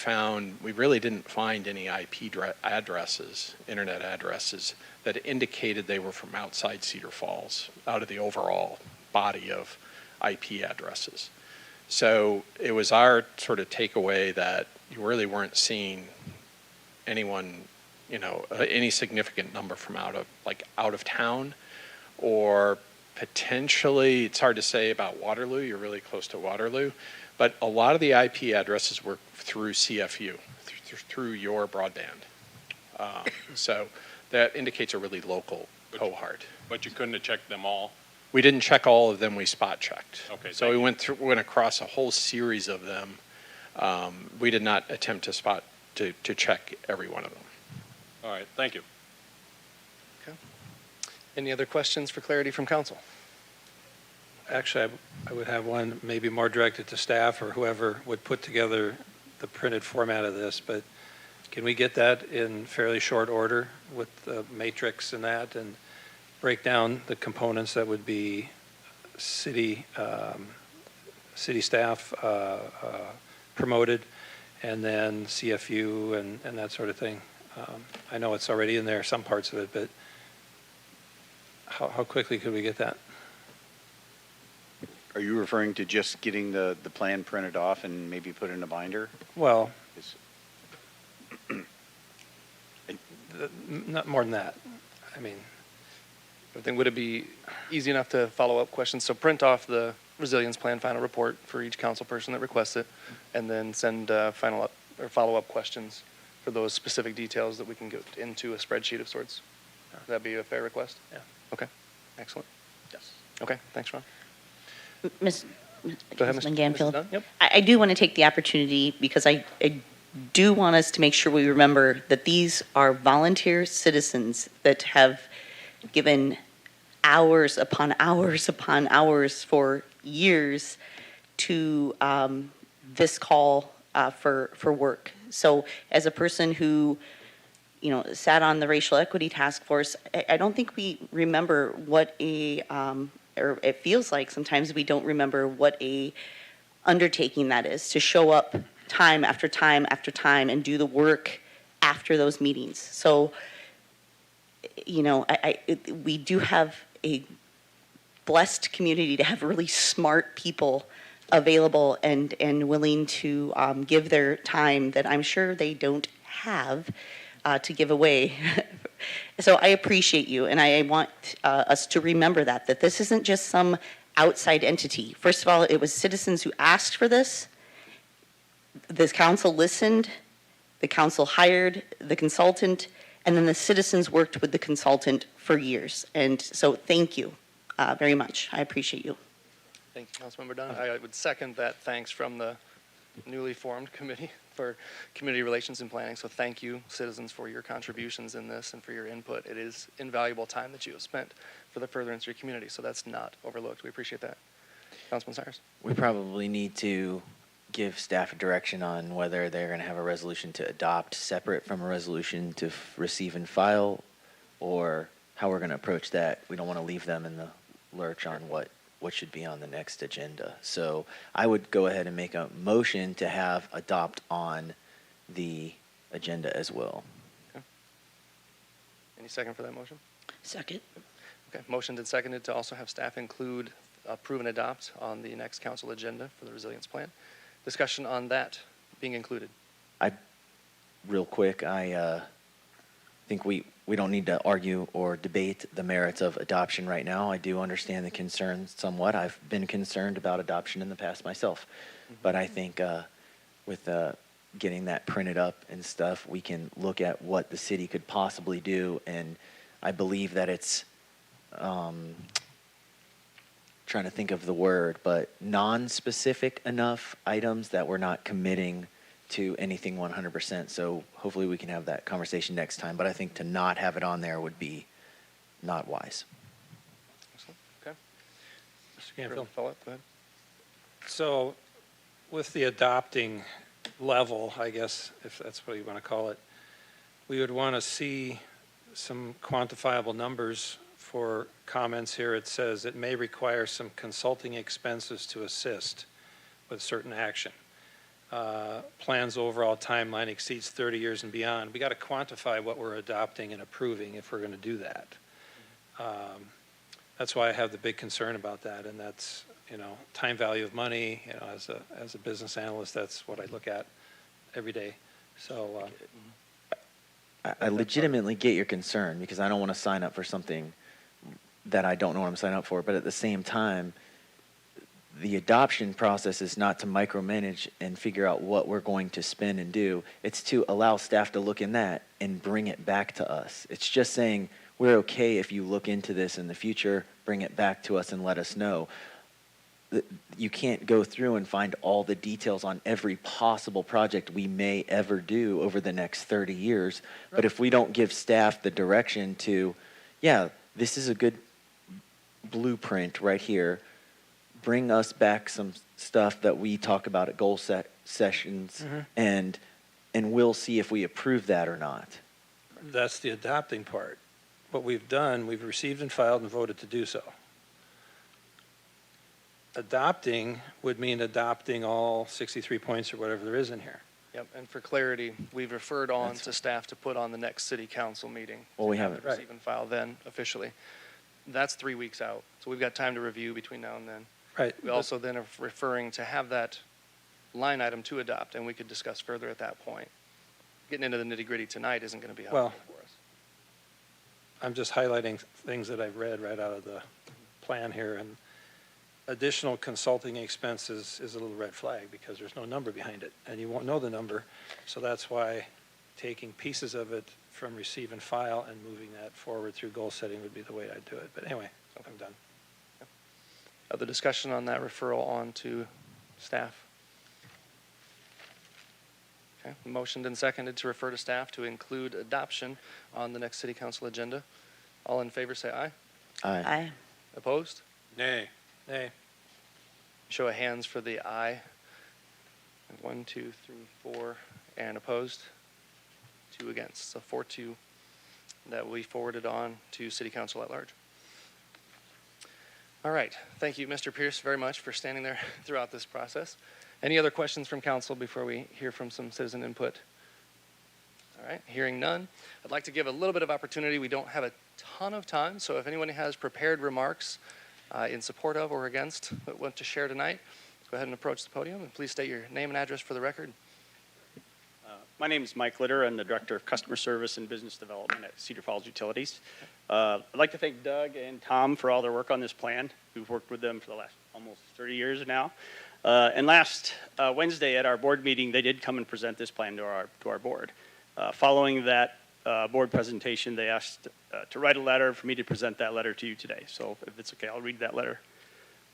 really didn't find any IP addresses, internet addresses, that indicated they were from outside Cedar Falls, out of the overall body of IP addresses. So it was our sort of takeaway that you really weren't seeing anyone, any significant number from out of town, or potentially, it's hard to say about Waterloo, you're really close to Waterloo, but a lot of the IP addresses were through CFU, through your broadband. So that indicates a really local cohort. But you couldn't have checked them all? We didn't check all of them, we spot checked. Okay, So we went across a whole series of them. We did not attempt to check every one of them. All right, thank you. Any other questions for clarity from council? Actually, I would have one maybe more directed to staff or whoever would put together the printed format of this, but can we get that in fairly short order with the matrix and that, and break down the components that would be city staff promoted, and then CFU and that sort of thing? I know it's already in there, some parts of it, but how quickly could we get that? Are you referring to just getting the plan printed off and maybe put in a binder? Well, Is- not more than that. I mean, I think would it be easy enough to follow up questions? So print off the resilience plan final report for each council person that requests it, and then send follow up questions for those specific details that we can get into a spreadsheet of sorts. Would that be a fair request? Yeah. Okay, excellent. Yes. Okay, thanks, Ron. Ms. Go ahead, Councilman Mrs. Ganfield. Dunn. Yep. I do want to take the opportunity because I do want us to make sure we remember that these are volunteer citizens that have given hours upon hours upon hours for years to this call for work. So as a person who, sat on the Racial Equity Task Force, I don't think we remember what or it feels like sometimes we don't remember what a undertaking that is to show up time after time after time and do the work after those meetings. So, we do have a blessed community to have really smart people available and willing to give their time that I'm sure they don't have to give away. So I appreciate you, and I want us to remember that this isn't just some outside entity. First of all, it was citizens who asked for this. The council listened, the council hired the consultant, and then the citizens worked with the consultant for years. And so thank you very much. I appreciate you. Thank you, Councilmember Dunn. I would second that thanks from the newly formed committee for community relations and planning. So thank you, citizens, for your contributions in this and for your input. It is invaluable time that you have spent for the furtherance of your community. So that's not overlooked. We appreciate that. Councilman Cyrus. We probably need to give staff a direction on whether they're going to have a resolution to adopt separate from a resolution to receive and file, or how we're going to approach that. We don't want to leave them in the lurch on what should be on the next agenda. So I would go ahead and make a motion to have adopt on the agenda as well. Okay. Any second for that motion? Second. Okay, motioned and seconded to also have staff include approve and adopt on the next council agenda for the resilience plan. Discussion on that being included. Real quick, I think we don't need to argue or debate the merits of adoption right now. I do understand the concern somewhat. I've been concerned about adoption in the past myself. But I think with getting that printed up and stuff, we can look at what the city could possibly do. And I believe that it's, trying to think of the word, but non-specific enough items that we're not committing to anything 100%. So hopefully we can have that conversation next time. But I think to not have it on there would be not wise. Excellent. Okay. Mr. Canfield. Follow up, go ahead. So with the adopting level, I guess, if that's what you want to call it, we would want to see some quantifiable numbers for comments here. It says it may require some consulting expenses to assist with certain action. Plan's overall timeline exceeds 30 years and beyond. We got to quantify what we're adopting and approving if we're going to do that. That's why I have the big concern about that, and that's, time value of money. As a business analyst, that's what I look at every day. So I legitimately get your concern, because I don't want to sign up for something that I don't know what I'm signing up for. But at the same time, the adoption process is not to micromanage and figure out what we're going to spend and do. It's to allow staff to look in that and bring it back to us. It's just saying, we're okay if you look into this in the future, bring it back to us and let us know. You can't go through and find all the details on every possible project we may ever do over the next 30 years. Right. But if we don't give staff the direction to, yeah, this is a good blueprint right here, bring us back some stuff that we talk about at goal sessions, and we'll see if we approve that or not. that's the adopting part. What we've done, we've received and filed and voted to do so. Adopting would mean adopting all 63 points or whatever there is in here. Yep, and for clarity, we've referred on to staff to put on the next city council meeting. Well, we haven't. Receive and file then officially. That's 3 weeks out, so we've got time to review between now and then. Right. We also then are referring to have that line item to adopt, and we could discuss further at that point. Getting into the nitty-gritty tonight isn't going to be helpful for us. I'm just highlighting things that I've read right out of the plan here, and additional consulting expenses is a little red flag because there's no number behind it, and you won't know the number, so that's why taking pieces of it from receive and file and moving that forward through goal setting would be the way I'd do it. But anyway, I'm done. Other discussion on that referral on to staff? Okay, motioned and seconded to refer to staff to include adoption on the next city council agenda. All in favor say aye. Aye. Opposed? Nay. Nay. Show of hands for the aye. 1, 2, 3, 4, and opposed? 2 against. So 4-2 that we forwarded on to city council at large. All right. Thank you, Mr. Pierce, very much for standing there throughout this process. Any other questions from council before we hear from some citizen input? All right, hearing none. I'd like to give a little bit of opportunity. We don't have a ton of time, so if anyone has prepared remarks in support of or against what want to share tonight, go ahead and approach the podium, and please state your name and address for the record. My name is Mike Litter. I'm the Director of Customer Service and Business Development at Cedar Falls Utilities. I'd like to thank Doug and Tom for all their work on this plan. We've worked with them for the last almost 30 years now. And last Wednesday at our board meeting, they did come and present this plan to our board. Following that board presentation, they asked to write a letter for me to present that letter to you today. So if it's okay, I'll read that letter.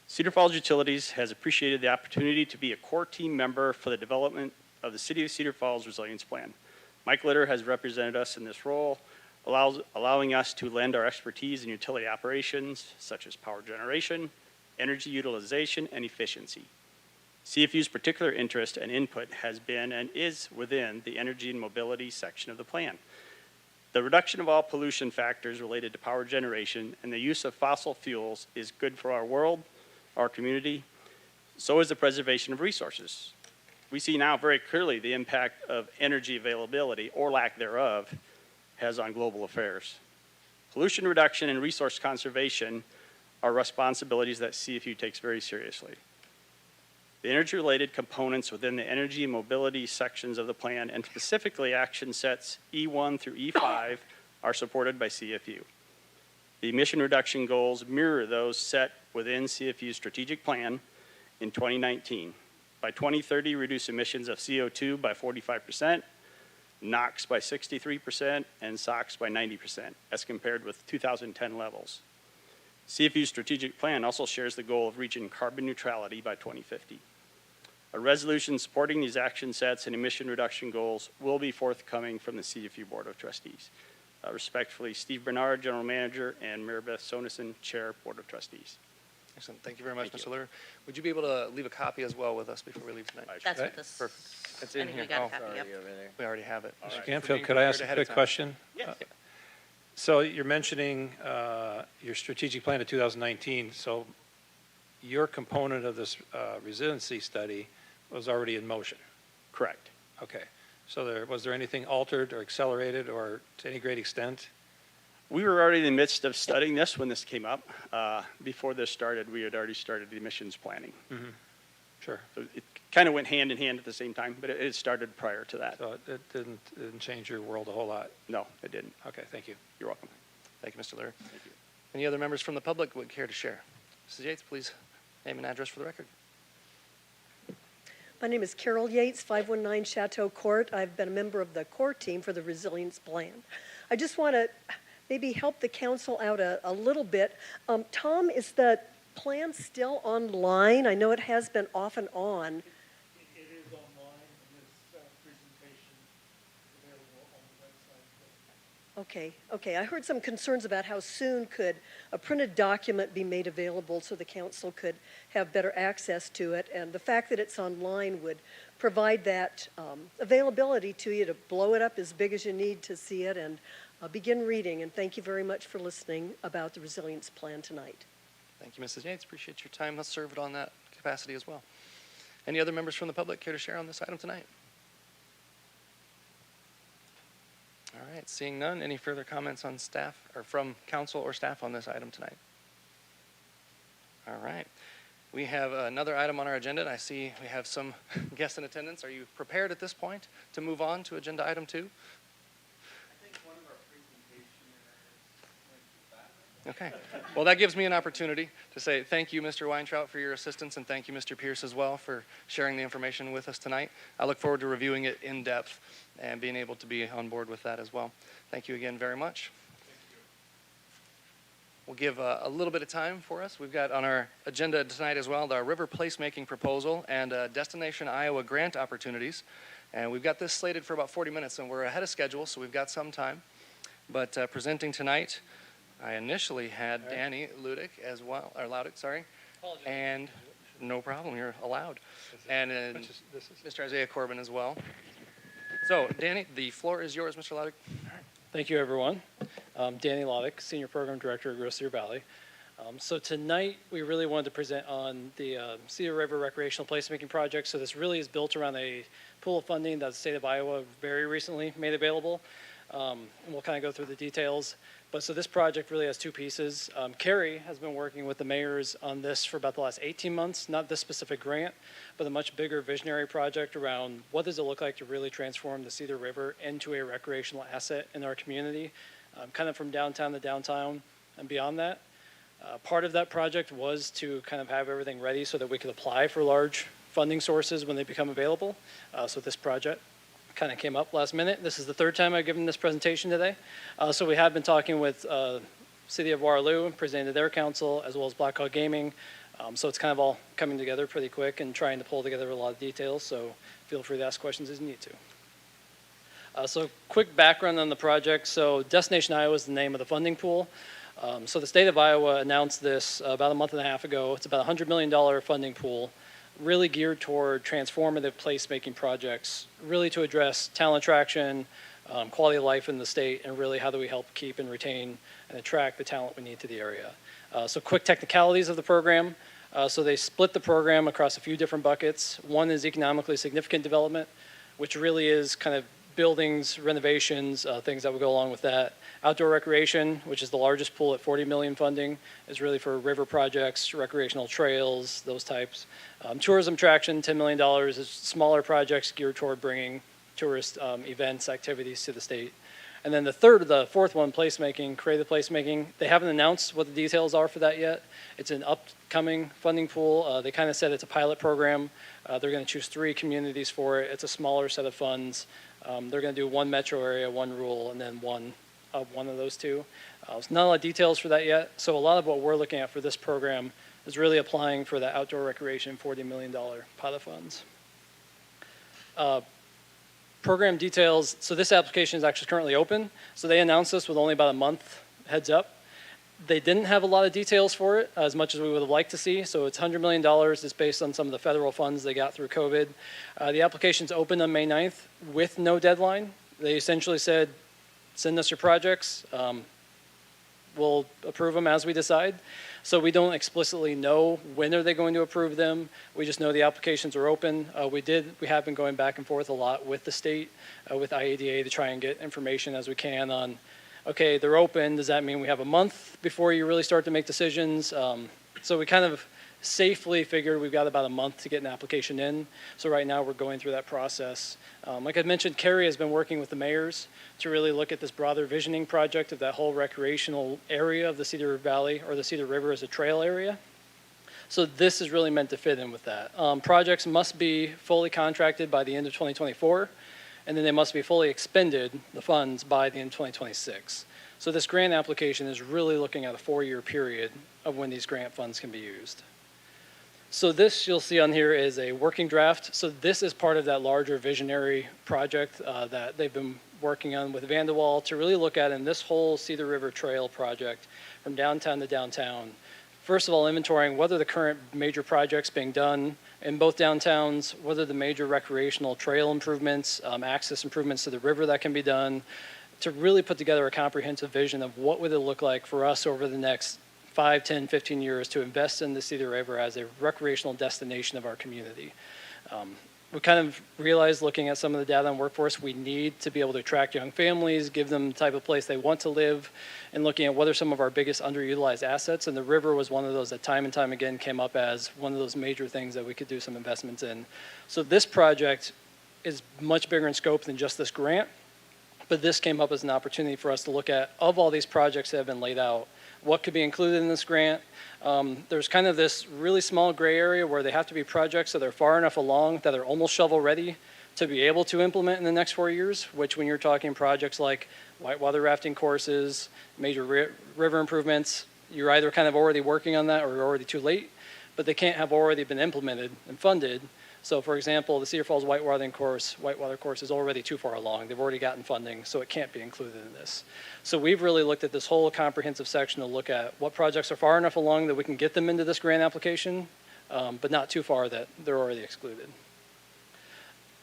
Cedar Falls Utilities has appreciated the opportunity to be a core team member for the development of the City of Cedar Falls Resilience Plan. Mike Litter has represented us in this role, allowing us to lend our expertise in utility operations, such as power generation, energy utilization, and efficiency. CFU's particular interest and input has been and is within the energy and mobility section of the plan. The reduction of all pollution factors related to power generation and the use of fossil fuels is good for our world, our community. So is the preservation of resources. We see now very clearly the impact of energy availability, or lack thereof, has on global affairs. Pollution reduction and resource conservation are responsibilities that CFU takes very seriously. The energy-related components within the energy and mobility sections of the plan, and specifically action sets E1 through E5, are supported by CFU. The emission reduction goals mirror those set within CFU's strategic plan in 2019. By 2030, reduce emissions of CO2 by 45%, NOx by 63%, and SOx by 90%, as compared with 2010 levels. CFU's strategic plan also shares the goal of reaching carbon neutrality by 2050. A resolution supporting these action sets and emission reduction goals will be forthcoming from the CFU Board of Trustees. Respectfully, Steve Bernard, General Manager, and Maribeth Sonison, Chair, Board of Trustees. Excellent. Thank you very much, Mr. Litter. Would you be able to leave a copy as well with us before we leave tonight? That's what this. Perfect. It's I in think here. we got a Oh, copy, yep. we already have it. Mr. For Canfield, being could I ask prepared a ahead of quick time. question? Yes. So you're mentioning your strategic plan of 2019. So your component of this resiliency study was already in motion. Correct. Okay. So was there anything altered or accelerated or to any great extent? We were already in the midst of studying this when this came up. Before this started, we had already started the emissions planning. Mm-hmm. Sure. So it kind of went hand in hand at the same time, but it started prior to that. So it didn't change your world a whole lot. No, it didn't. Okay, thank you. You're welcome. Thank you, Mr. Litter. Thank you. Any other members from the public would care to share? Mrs. Yates, please name and address for the record. My name is Carol Yates, 519 Chateau Court. I've been a member of the core team for the Resilience Plan. I just want to maybe help the council out a little bit. Tom, is the plan still online? I know it has been off and on. It is online, and this presentation is available on the website. Okay. I heard some concerns about how soon could a printed document be made available so the council could have better access to it. And the fact that it's online would provide that availability to you to blow it up as big as you need to see it and begin reading. And thank you very much for listening about the Resilience Plan tonight. Thank you, Mrs. Yates. Appreciate your time. Let's serve it on that capacity as well. Any other members from the public care to share on this item tonight? All right, seeing none, any further comments on staff or from council or staff on this item tonight? All right, we have another item on our agenda, and I see we have some guests in attendance. Are you prepared at this point to move on to agenda item 2? I think one of our presentation Okay. Well, that gives me an opportunity to say thank you, Mr. Weintraut, for your assistance, and thank you, Mr. Pierce, as well, for sharing the information with us tonight. I look forward to reviewing it in depth and being able to be on board with that as well. Thank you again very much. We'll give a little bit of time for us. We've got on our agenda tonight as well the river placemaking proposal and Destination Iowa grant opportunities. And we've got this slated for about 40 minutes, and we're ahead of schedule, so we've got some time. But presenting tonight, I initially had Danny Ludick as well, or Loudick, sorry. And no problem, you're allowed. And Mr. Isaiah Corbin as well. So, Danny, the floor is yours, Mr. Loudick. Thank you, everyone. Danny Loddick, Senior Program Director at Cedar Valley. So tonight, we really wanted to present on the Cedar River Recreational Placemaking Project. So this really is built around a pool of funding that the state of Iowa very recently made available. And we'll kind of go through the details. But so this project really has two pieces. Carrie has been working with the mayors on this for about the last 18 months, not this specific grant, but a much bigger visionary project around what does it look like to really transform the Cedar River into a recreational asset in our community, kind of from downtown to downtown and beyond that. Part of that project was to kind of have everything ready so that we could apply for large funding sources when they become available. So this project kind of came up last minute. This is the third time I've given this presentation today. So we have been talking with City of Waterloo and presenting to their council as well as Blackhawk Gaming. So it's kind of all coming together pretty quick and trying to pull together a lot of details. So feel free to ask questions as you need to. So quick background on the project. So Destination Iowa is the name of the funding pool. So the state of Iowa announced this about a month and a half ago. It's about a $100 million funding pool, really geared toward transformative placemaking projects, really to address talent attraction, quality of life in the state, and really how do we help keep and retain and attract the talent we need to the area. So quick technicalities of the program. So they split the program across a few different buckets. One is economically significant development, which really is kind of buildings, renovations, things that would go along with that. Outdoor recreation, which is the largest pool at $40 million funding, is really for river projects, recreational trails, those types. Tourism attraction, $10 million, is smaller projects geared toward bringing tourist events, activities to the state. And then the fourth one, placemaking, creative placemaking. They haven't announced what the details are for that yet. It's an upcoming funding pool. They kind of said it's a pilot program. They're going to choose 3 communities for it. It's a smaller set of funds. They're going to do 1 metro area, 1 rural, and then one of those 2. There's not a lot of details for that yet. So a lot of what we're looking at for this program is really applying for the outdoor recreation $40 million pot of funds. Program details. So this application is actually currently open. So they announced this with only about a month heads up. They didn't have a lot of details for it, as much as we would have liked to see. So it's $100 million. It's based on some of the federal funds they got through COVID. The application's open on May 9th with no deadline. They essentially said, send us your projects. We'll approve them as we decide. So we don't explicitly know when are they going to approve them. We just know the applications are open. We have been going back and forth a lot with the state, with IADA, to try and get information as we can on, okay, they're open. Does that mean we have a month before you really start to make decisions? So we kind of safely figured we've got about a month to get an application in. So right now we're going through that process. Like I mentioned, Carrie has been working with the mayors to really look at this broader visioning project of that whole recreational area of the Cedar Valley or the Cedar River as a trail area. So this is really meant to fit in with that. Projects must be fully contracted by the end of 2024, and then they must be fully expended, the funds, by the end of 2026. So this grant application is really looking at a 4-year period of when these grant funds can be used. So this you'll see on here is a working draft. So this is part of that larger visionary project that they've been working on with Vanderwall to really look at in this whole Cedar River Trail project from downtown to downtown. First of all, inventorying what are the current major projects being done in both downtowns, what are the major recreational trail improvements, access improvements to the river that can be done, to really put together a comprehensive vision of what would it look like for us over the next 5, 10, 15 years to invest in the Cedar River as a recreational destination of our community. We kind of realized, looking at some of the data on workforce, we need to be able to attract young families, give them the type of place they want to live, and looking at what are some of our biggest underutilized assets. And the river was one of those that time and time again came up as one of those major things that we could do some investments in. So this project is much bigger in scope than just this grant, but this came up as an opportunity for us to look at, of all these projects that have been laid out, what could be included in this grant. There's kind of this really small gray area where they have to be projects that are far enough along that are almost shovel ready to be able to implement in the next 4 years, which when you're talking projects like whitewater rafting courses, major river improvements, you're either kind of already working on that or you're already too late, but they can't have already been implemented and funded. So for example, the Cedar Falls whitewater course is already too far along. They've already gotten funding, so it can't be included in this. So we've really looked at this whole comprehensive section to look at what projects are far enough along that we can get them into this grant application, but not too far that they're already excluded.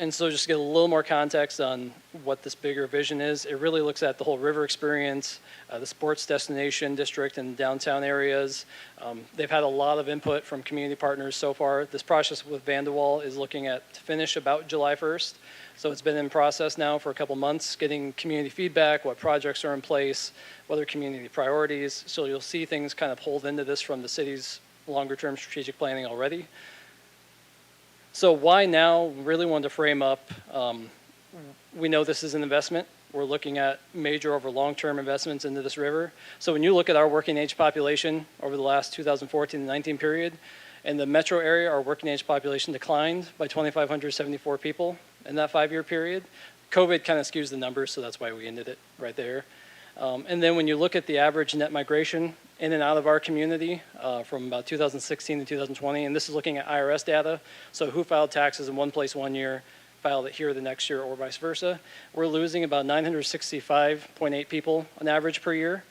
And so just to get a little more context on what this bigger vision is, it really looks at the whole river experience, the sports destination district and downtown areas. They've had a lot of input from community partners so far. This process with Vanderwall is looking at to finish about July 1st. So it's been in process now for a couple months, getting community feedback, what projects are in place, what are community priorities. So you'll see things kind of hold into this from the city's longer term strategic planning already. So why now? Really wanted to frame up, we know this is an investment. We're looking at major over long-term investments into this river. So when you look at our working age population over the last 2014 to 19 period, in the metro area, our working age population declined by 2,574 people in that 5-year period. COVID kind of skews the numbers, so that's why we ended it right there. And then when you look at the average net migration in and out of our community from about 2016 to 2020, and this is looking at IRS data, so who filed taxes in one place 1 year, filed it here the next year, or vice versa. We're losing about 965.8 people on average per year.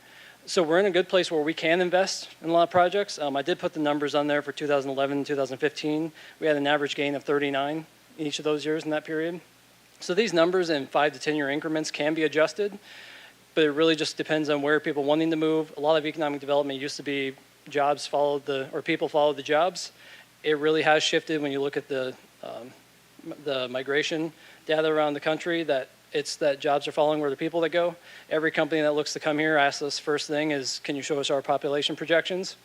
So we're in a good place where we can invest in a lot of projects. I did put the numbers on there for 2011 and 2015. We had an average gain of 39 in each of those years in that period. So these numbers in 5 to 10 year increments can be adjusted, but it really just depends on where people wanting to move. A lot of economic development used to be jobs followed or people followed the jobs. It really has shifted when you look at the migration data around the country, that it's that jobs are following where the people that go. Every company that looks to come here asks us first thing is, can you show us our population projections?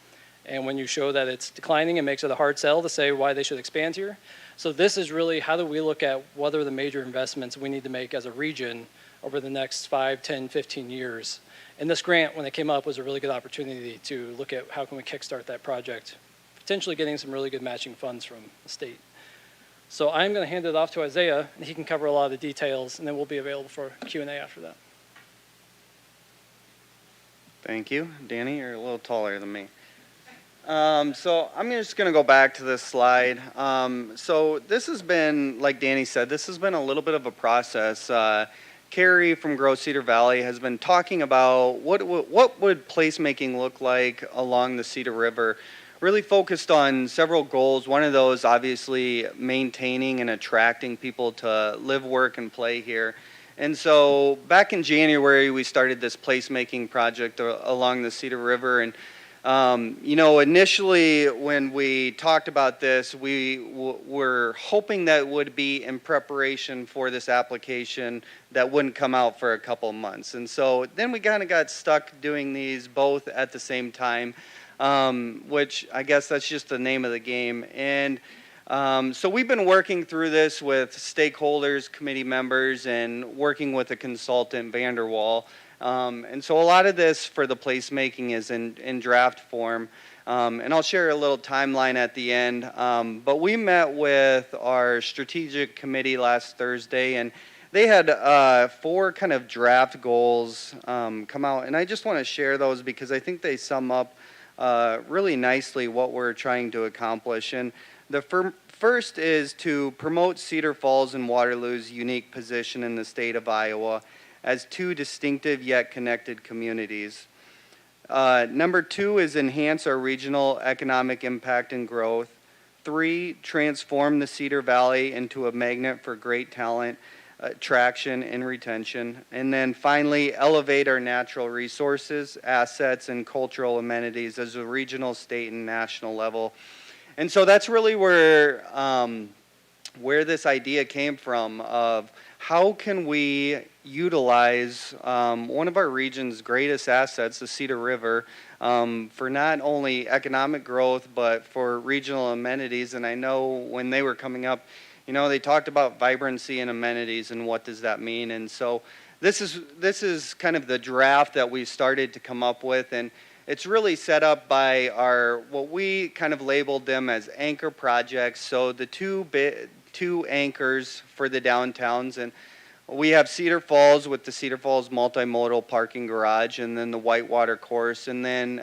And when you show that it's declining, it makes it a hard sell to say why they should expand here. So this is really, how do we look at what are the major investments we need to make as a region over the next 5, 10, 15 years. And this grant, when it came up, was a really good opportunity to look at how can we kickstart that project, potentially getting some really good matching funds from the state. So I'm going to hand it off to Isaiah, and he can cover a lot of the details, and then we'll be available for Q&A after that. Thank you. Danny, you're a little taller than me. So I'm just going to go back to this slide. So this has been, like Danny said, this has been a little bit of a process. Carrie from Grow Cedar Valley has been talking about what would placemaking look like along the Cedar River. Really focused on several goals. One of those, obviously, maintaining and attracting people to live, work, and play here. And so back in January, we started this placemaking project along the Cedar River. And initially when we talked about this, we were hoping that it would be in preparation for this application that wouldn't come out for a couple of months. And so then we kind of got stuck doing these both at the same time, which I guess that's just the name of the game. And so we've been working through this with stakeholders, committee members, and working with a consultant, Vanderwall. And so a lot of this for the placemaking is in draft form. And I'll share a little timeline at the end. But we met with our strategic committee last Thursday, and they had 4 kind of draft goals come out. And I just want to share those because I think they sum up really nicely what we're trying to accomplish. And the first is to promote Cedar Falls and Waterloo's unique position in the state of Iowa as 2 distinctive yet connected communities. Number 2 is enhance our regional economic impact and growth. 3, transform the Cedar Valley into a magnet for great talent, attraction, and retention. And then finally, elevate our natural resources, assets, and cultural amenities as a regional, state, and national level. And so that's really where this idea came from of how can we utilize one of our region's greatest assets, the Cedar River, for not only economic growth, but for regional amenities. And I know when they were coming up, they talked about vibrancy and amenities and what does that mean. And so this is kind of the draft that we started to come up with. And it's really set up by what we kind of labeled them as anchor projects. So the two anchors for the downtowns, and we have Cedar Falls with the Cedar Falls Multimodal Parking Garage, and then the Whitewater Course. And then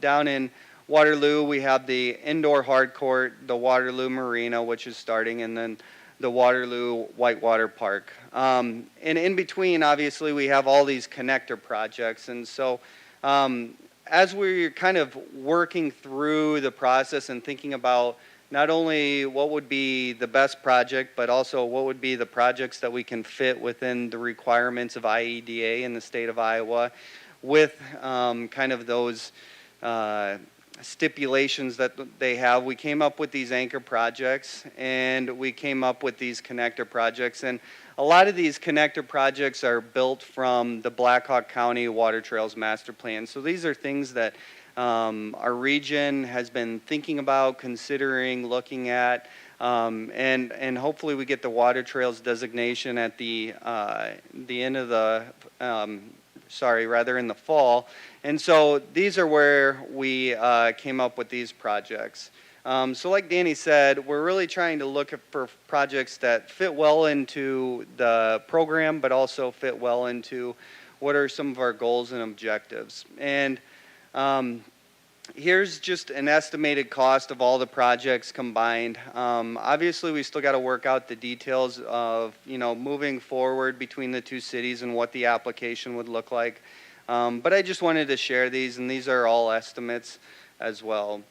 down in Waterloo, we have the indoor hard court, the Waterloo Marina, which is starting, and then the Waterloo Whitewater Park. And in between, obviously, we have all these connector projects. And so as we're kind of working through the process and thinking about not only what would be the best project, but also what would be the projects that we can fit within the requirements of IEDA in the state of Iowa with kind of those stipulations that they have. We came up with these anchor projects, and we came up with these connector projects. And a lot of these connector projects are built from the Blackhawk County Water Trails Master Plan. So these are things that our region has been thinking about, considering, looking at, and hopefully we get the water trails designation at the end of the, rather in the fall. And so these are where we came up with these projects. So like Danny said, we're really trying to look for projects that fit well into the program, but also fit well into what are some of our goals and objectives. And here's just an estimated cost of all the projects combined. Obviously, we still got to work out the details of, moving forward between the two cities and what the application would look like. But I just wanted to share these, and these are all estimates as well.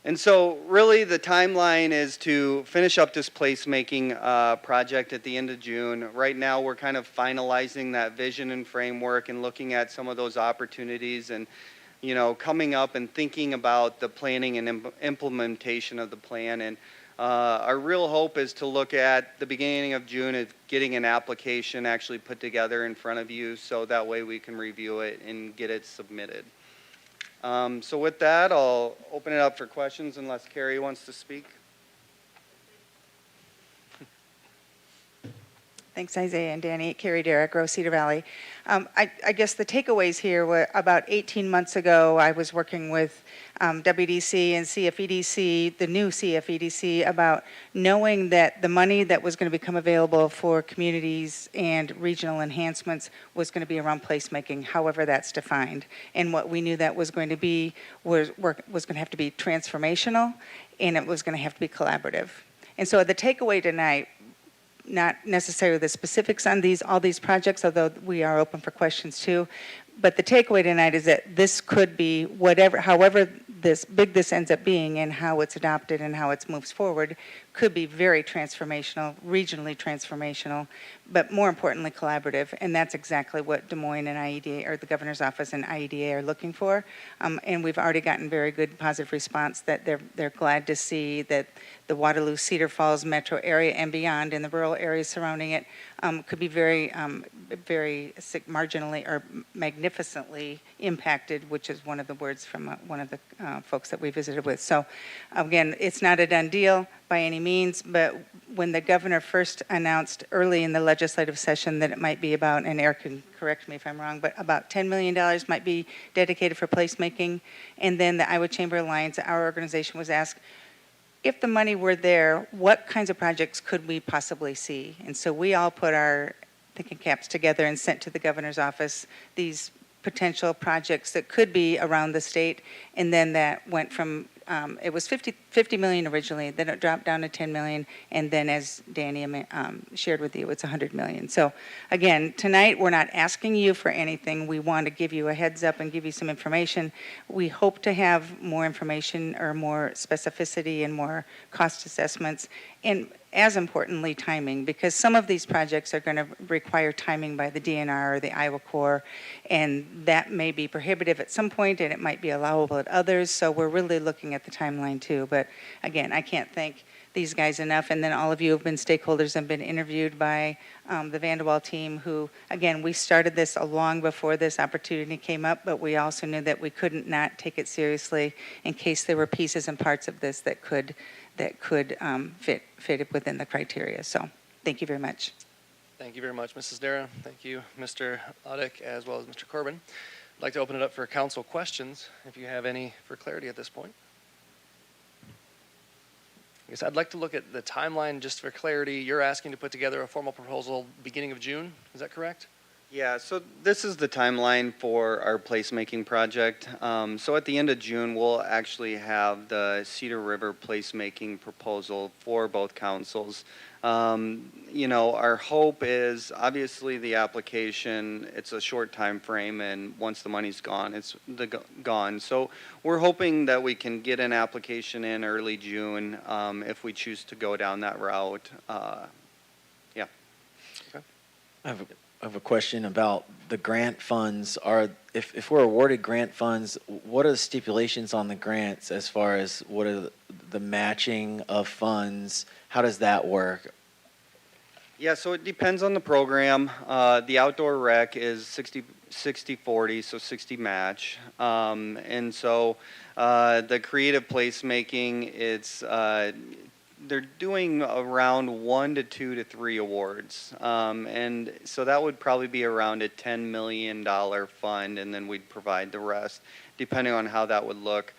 And so really the timeline is to finish up this placemaking project at the end of June. Right now we're kind of finalizing that vision and framework and looking at some of those opportunities and coming up and thinking about the planning and implementation of the plan. And our real hope is to look at the beginning of June at getting an application actually put together in front of you so that way we can review it and get it submitted. So with that, I'll open it up for questions unless Carrie wants to speak. Thanks, Isaiah and Danny. Carrie Derrick, Cedar Valley. I guess the takeaways here were about 18 months ago, I was working with WDC and CFEDC, the new CFEDC, about knowing that the money that was going to become available for communities and regional enhancements was going to be around placemaking, however that's defined. And what we knew that was going to be was going to have to be transformational, and it was going to have to be collaborative. And so the takeaway tonight, not necessarily the specifics on all these projects, although we are open for questions too. But the takeaway tonight is that this could be however big this ends up being and how it's adopted and how it moves forward, could be very transformational, regionally transformational, but more importantly, collaborative. And that's exactly what Des Moines and IEDA, or the Governor's Office and IEDA, are looking for. And we've already gotten very good positive response that they're glad to see that the Waterloo, Cedar Falls metro area and beyond, in the rural areas surrounding it, could be very marginally or magnificently impacted, which is one of the words from one of the folks that we visited with. So again, it's not a done deal by any means, but when the governor first announced early in the legislative session that it might be about, and Eric can correct me if I'm wrong, but about $10 million might be dedicated for placemaking, and then the Iowa Chamber Alliance, our organization, was asked, if the money were there, what kinds of projects could we possibly see? And so we all put our thinking caps together and sent to the governor's office these potential projects that could be around the state, and then that went from it was 50 million originally, then it dropped down to 10 million, and then as Danny shared with you, it's 100 million. So again, tonight we're not asking you for anything. We want to give you a heads up and give you some information. We hope to have more information or more specificity and more cost assessments, and as importantly, timing, because some of these projects are going to require timing by the DNR or the Iowa Corps, and that may be prohibitive at some point, and it might be allowable at others, so we're really looking at the timeline too. But again, I can't thank these guys enough, and then all of you have been stakeholders and been interviewed by the Vanderwall team, who, again, we started this long before this opportunity came up, but we also knew that we couldn't not take it seriously in case there were pieces and parts of this that could fit it within the criteria. So thank you very much. Thank you very much, Mrs. Dara. Thank you, Mr. Luddick, as well as Mr. Corbin. I'd like to open it up for council questions, if you have any for clarity at this point. I guess I'd like to look at the timeline just for clarity. You're asking to put together a formal proposal beginning of June, is that correct? Yeah, so this is the timeline for our placemaking project. So at the end of June, we'll actually have the Cedar River placemaking proposal for both councils. You know, our hope is obviously the application, it's a short time frame, and once the money's gone, it's gone. So we're hoping that we can get an application in early June if we choose to go down that route. Yeah. I have a question about the grant funds. If we're awarded grant funds, what are the stipulations on the grants as far as what are the matching of funds? How does that work? Yeah, so it depends on the program. The outdoor rec is 60-40, so 60 match. And so the creative placemaking, it's they're doing around 1 to 2 to 3 awards. And so that would probably be around a $10 million fund, and then we'd provide the rest, depending on how that would look.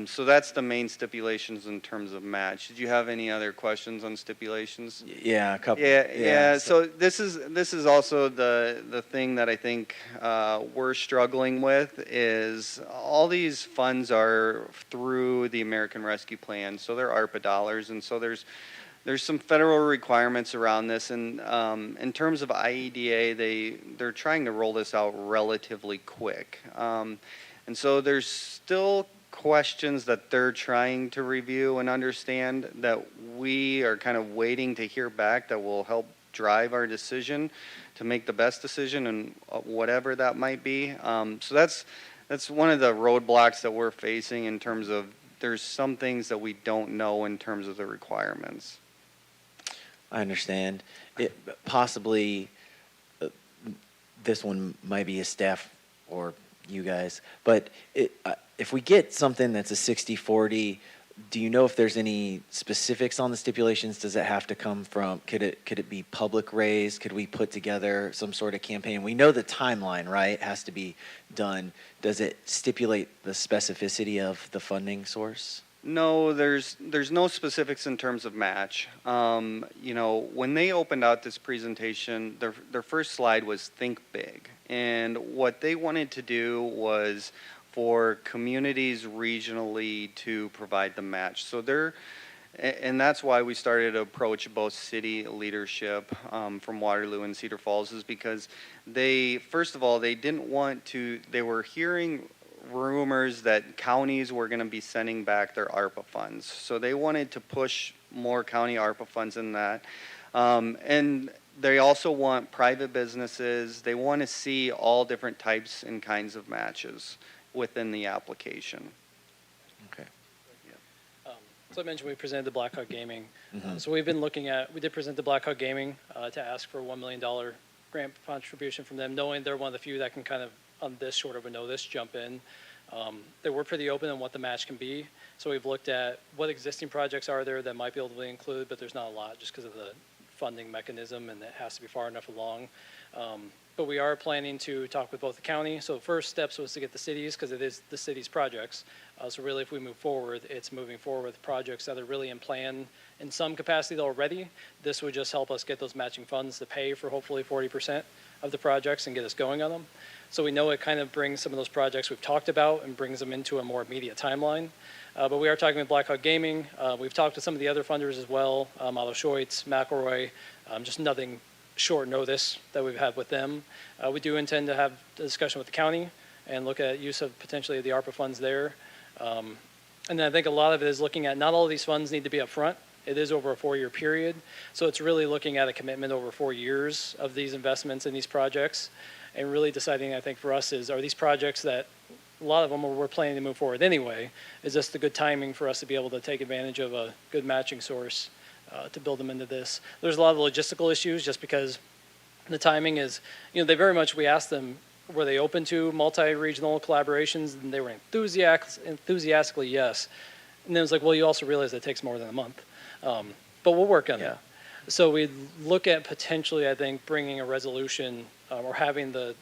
So that's the main stipulations in terms of match. Did you have any other questions on stipulations? Yeah, a couple. Yeah. So this is also the thing that I think we're struggling with is all these funds are through the American Rescue Plan, so they're ARPA dollars, and so there's some federal requirements around this. And in terms of IEDA, they're trying to roll this out relatively quick, and so there's still questions that they're trying to review and understand that we are kind of waiting to hear back that will help drive our decision to make the best decision and whatever that might be. So that's one of the roadblocks that we're facing in terms of there's some things that we don't know in terms of the requirements. I understand. Possibly this one might be a staff or you guys, but if we get something that's a 60-40, do you know if there's any specifics on the stipulations? Does it have to come from, could it be public raised? Could we put together some sort of campaign? We know the timeline, right? Has to be done. Does it stipulate the specificity of the funding source? No, there's no specifics in terms of match. You know, when they opened out this presentation, their first slide was think big. And what they wanted to do was for communities regionally to provide the match. So and that's why we started to approach both city leadership from Waterloo and Cedar Falls, is because first of all, they didn't want to, they were hearing rumors that counties were going to be sending back their ARPA funds. So they wanted to push more county ARPA funds in that. And they also want private businesses. They want to see all different types and kinds of matches within the application. Okay. So I mentioned we presented the Blackhawk Gaming. Mm-hmm. So we've been looking at, we did present the Blackhawk Gaming to ask for a $1 million grant contribution from them, knowing they're one of the few that can kind of, on this short of a notice, jump in. They were pretty open on what the match can be. So we've looked at what existing projects are there that might be able to include, but there's not a lot just because of the funding mechanism, and it has to be far enough along. But we are planning to talk with both the county. So first steps was to get the cities, because it is the city's projects. So really, if we move forward, it's moving forward with projects that are really in plan in some capacity already. This would just help us get those matching funds to pay for hopefully 40% of the projects and get us going on them. So we know it kind of brings some of those projects we've talked about and brings them into a more immediate timeline. But we are talking with Blackhawk Gaming. We've talked to some of the other funders as well, Otto Schoitz, McElroy, just nothing short notice that we've had with them. We do intend to have a discussion with the county and look at use of potentially the ARPA funds there. And then I think a lot of it is looking at not all of these funds need to be up front. It is over a 4-year period. So it's really looking at a commitment over 4 years of these investments in these projects and really deciding, I think for us, are these projects that a lot of them we're planning to move forward anyway. Is this the good timing for us to be able to take advantage of a good matching source to build them into this? There's a lot of logistical issues just because the timing is, they very much, we asked them, were they open to multi-regional collaborations? And they were enthusiastically yes. And then it was like, well, you also realize it takes more than a month. But we'll work on that. So we look at potentially, I think, bringing a resolution or having the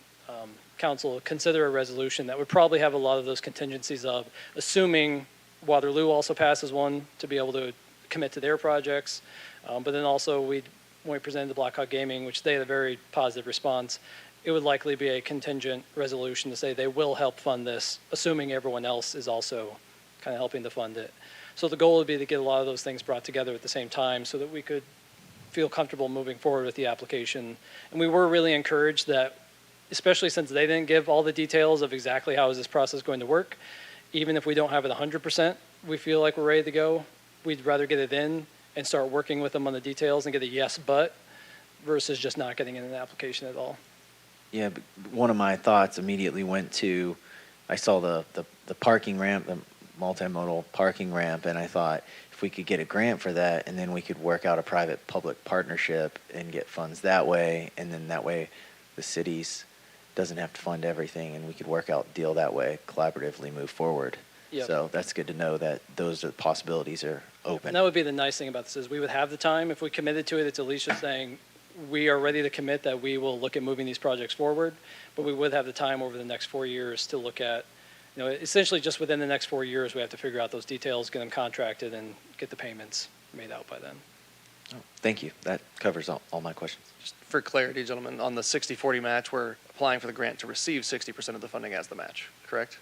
council consider a resolution that would probably have a lot of those contingencies of, assuming Waterloo also passes one to be able to commit to their projects. But then also when we presented to Blackhawk Gaming, which they had a very positive response, it would likely be a contingent resolution to say they will help fund this, assuming everyone else is also kind of helping to fund it. So the goal would be to get a lot of those things brought together at the same time so that we could feel comfortable moving forward with the application. And we were really encouraged that, especially since they didn't give all the details of exactly how is this process going to work, even if we don't have it 100%, we feel like we're ready to go. We'd rather get it in and start working with them on the details and get a yes, but, versus just not getting in an application at all. Yeah, but one of my thoughts immediately went to, I saw the parking ramp, the multimodal parking ramp, and I thought if we could get a grant for that, and then we could work out a private-public partnership and get funds that way, and then that way the cities doesn't have to fund everything, and we could work out deal that way, collaboratively move forward. Yep. So that's good to know that those possibilities are open. And that would be the nice thing about this is we would have the time. If we committed to it, it's at least just saying we are ready to commit that we will look at moving these projects forward, but we would have the time over the next 4 years to look at, essentially just within the next 4 years, we have to figure out those details, get them contracted, and get the payments made out by then. Oh, thank you. That covers all my questions. Just for clarity, gentlemen, on the 60-40 match, we're applying for the grant to receive 60% of the funding as the match, correct?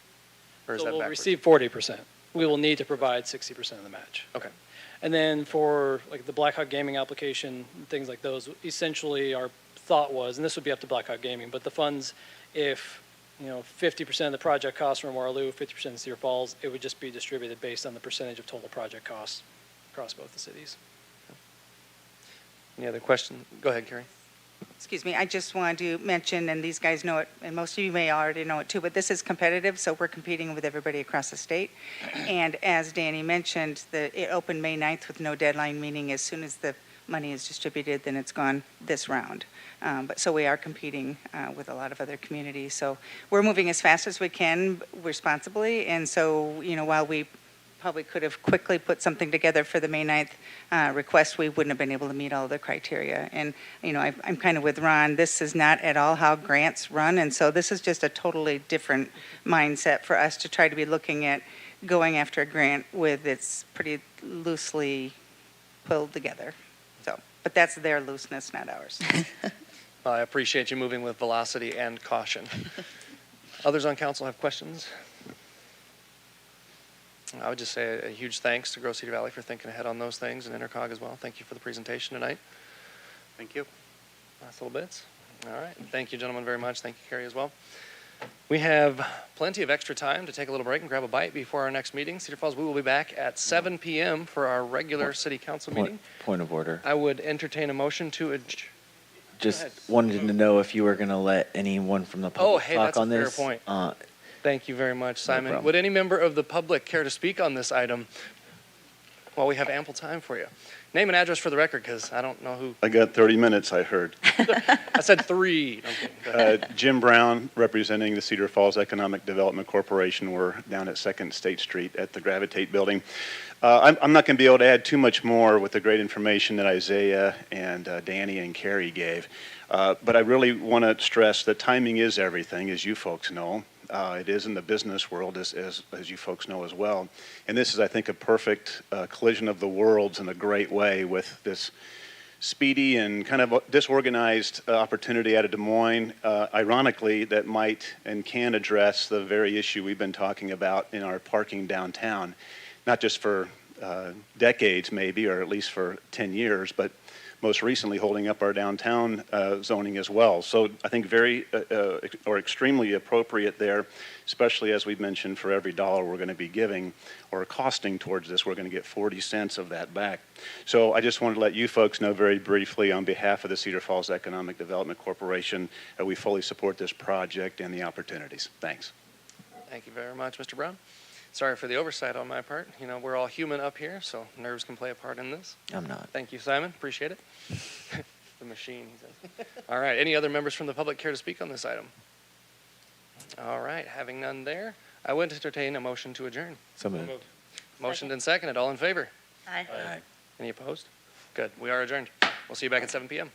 Or is So that we'll backwards? receive 40%. We will need to provide 60% of the match. Okay. And then for like the Blackhawk Gaming application, things like those, essentially our thought was, and this would be up to Blackhawk Gaming, but the funds, if 50% of the project costs from Waterloo, 50% in Cedar Falls, it would just be distributed based on the percentage of total project costs across both the cities. Any other questions? Go ahead, Carrie. Excuse me, I just wanted to mention, and these guys know it, and most of you may already know it too, but this is competitive, so we're competing with everybody across the state. And as Danny mentioned, it opened May 9th with no deadline, meaning as soon as the money is distributed, then it's gone this round. But so we are competing with a lot of other communities. So we're moving as fast as we can responsibly. And so, while we probably could have quickly put something together for the May 9th request, we wouldn't have been able to meet all the criteria. And, I'm kind of with Ron. This is not at all how grants run. And so this is just a totally different mindset for us to try to be looking at going after a grant with it's pretty loosely pulled together. So, but that's their looseness, not ours. I appreciate you moving with velocity and caution. Others on council have questions? I would just say a huge thanks to Grow Cedar Valley for thinking ahead on those things, and Intercog as well. Thank you for the presentation tonight. Thank you. Last little bits. All right. Thank you, gentlemen, very much. Thank you, Carrie, as well. We have plenty of extra time to take a little break and grab a bite before our next meeting. Cedar Falls, we will be back at 7 p.m. for our regular city council meeting. Point of order. I would entertain a motion to adjourn. Just wanted to know if you were going to let anyone from the public hey, talk that's a on fair this. point. Thank you very much, Simon. problem. Would any member of the public care to speak on this item while we have ample time for you? Name and address for the record, because I don't know who. I got 30 minutes, I heard. I said 3. Okay, go ahead. Jim Brown, representing the Cedar Falls Economic Development Corporation. We're down at 2nd State Street at the Gravitate Building. I'm not going to be able to add too much more with the great information that Isaiah and Danny and Carrie gave. But I really want to stress that timing is everything, as you folks know. It is in the business world, as you folks know as well. And this is, I think, a perfect collision of the worlds in a great way with this speedy and kind of disorganized opportunity out of Des Moines, ironically, that might and can address the very issue we've been talking about in our parking downtown, not just for decades maybe, or at least for 10 years, but most recently holding up our downtown zoning as well. So I think very or extremely appropriate there, especially as we've mentioned, for every dollar we're going to be giving or costing towards this, we're going to get 40 cents of that back. So I just wanted to let you folks know very briefly on behalf of the Cedar Falls Economic Development Corporation that we fully support this project and the opportunities. Thanks. Thank you very much, Mr. Brown. Sorry for the oversight on my part. We're all human up here, so nerves can play a part in this. I'm not. Thank you, Simon. Appreciate it. The machine, he says. All right. Any other members from the public care to speak on this item? All right. Having none there, I would entertain a motion to adjourn. So moved. Motioned and seconded. All in favor? Aye. Any opposed? Good. We are adjourned. We'll see you back at 7 p.m.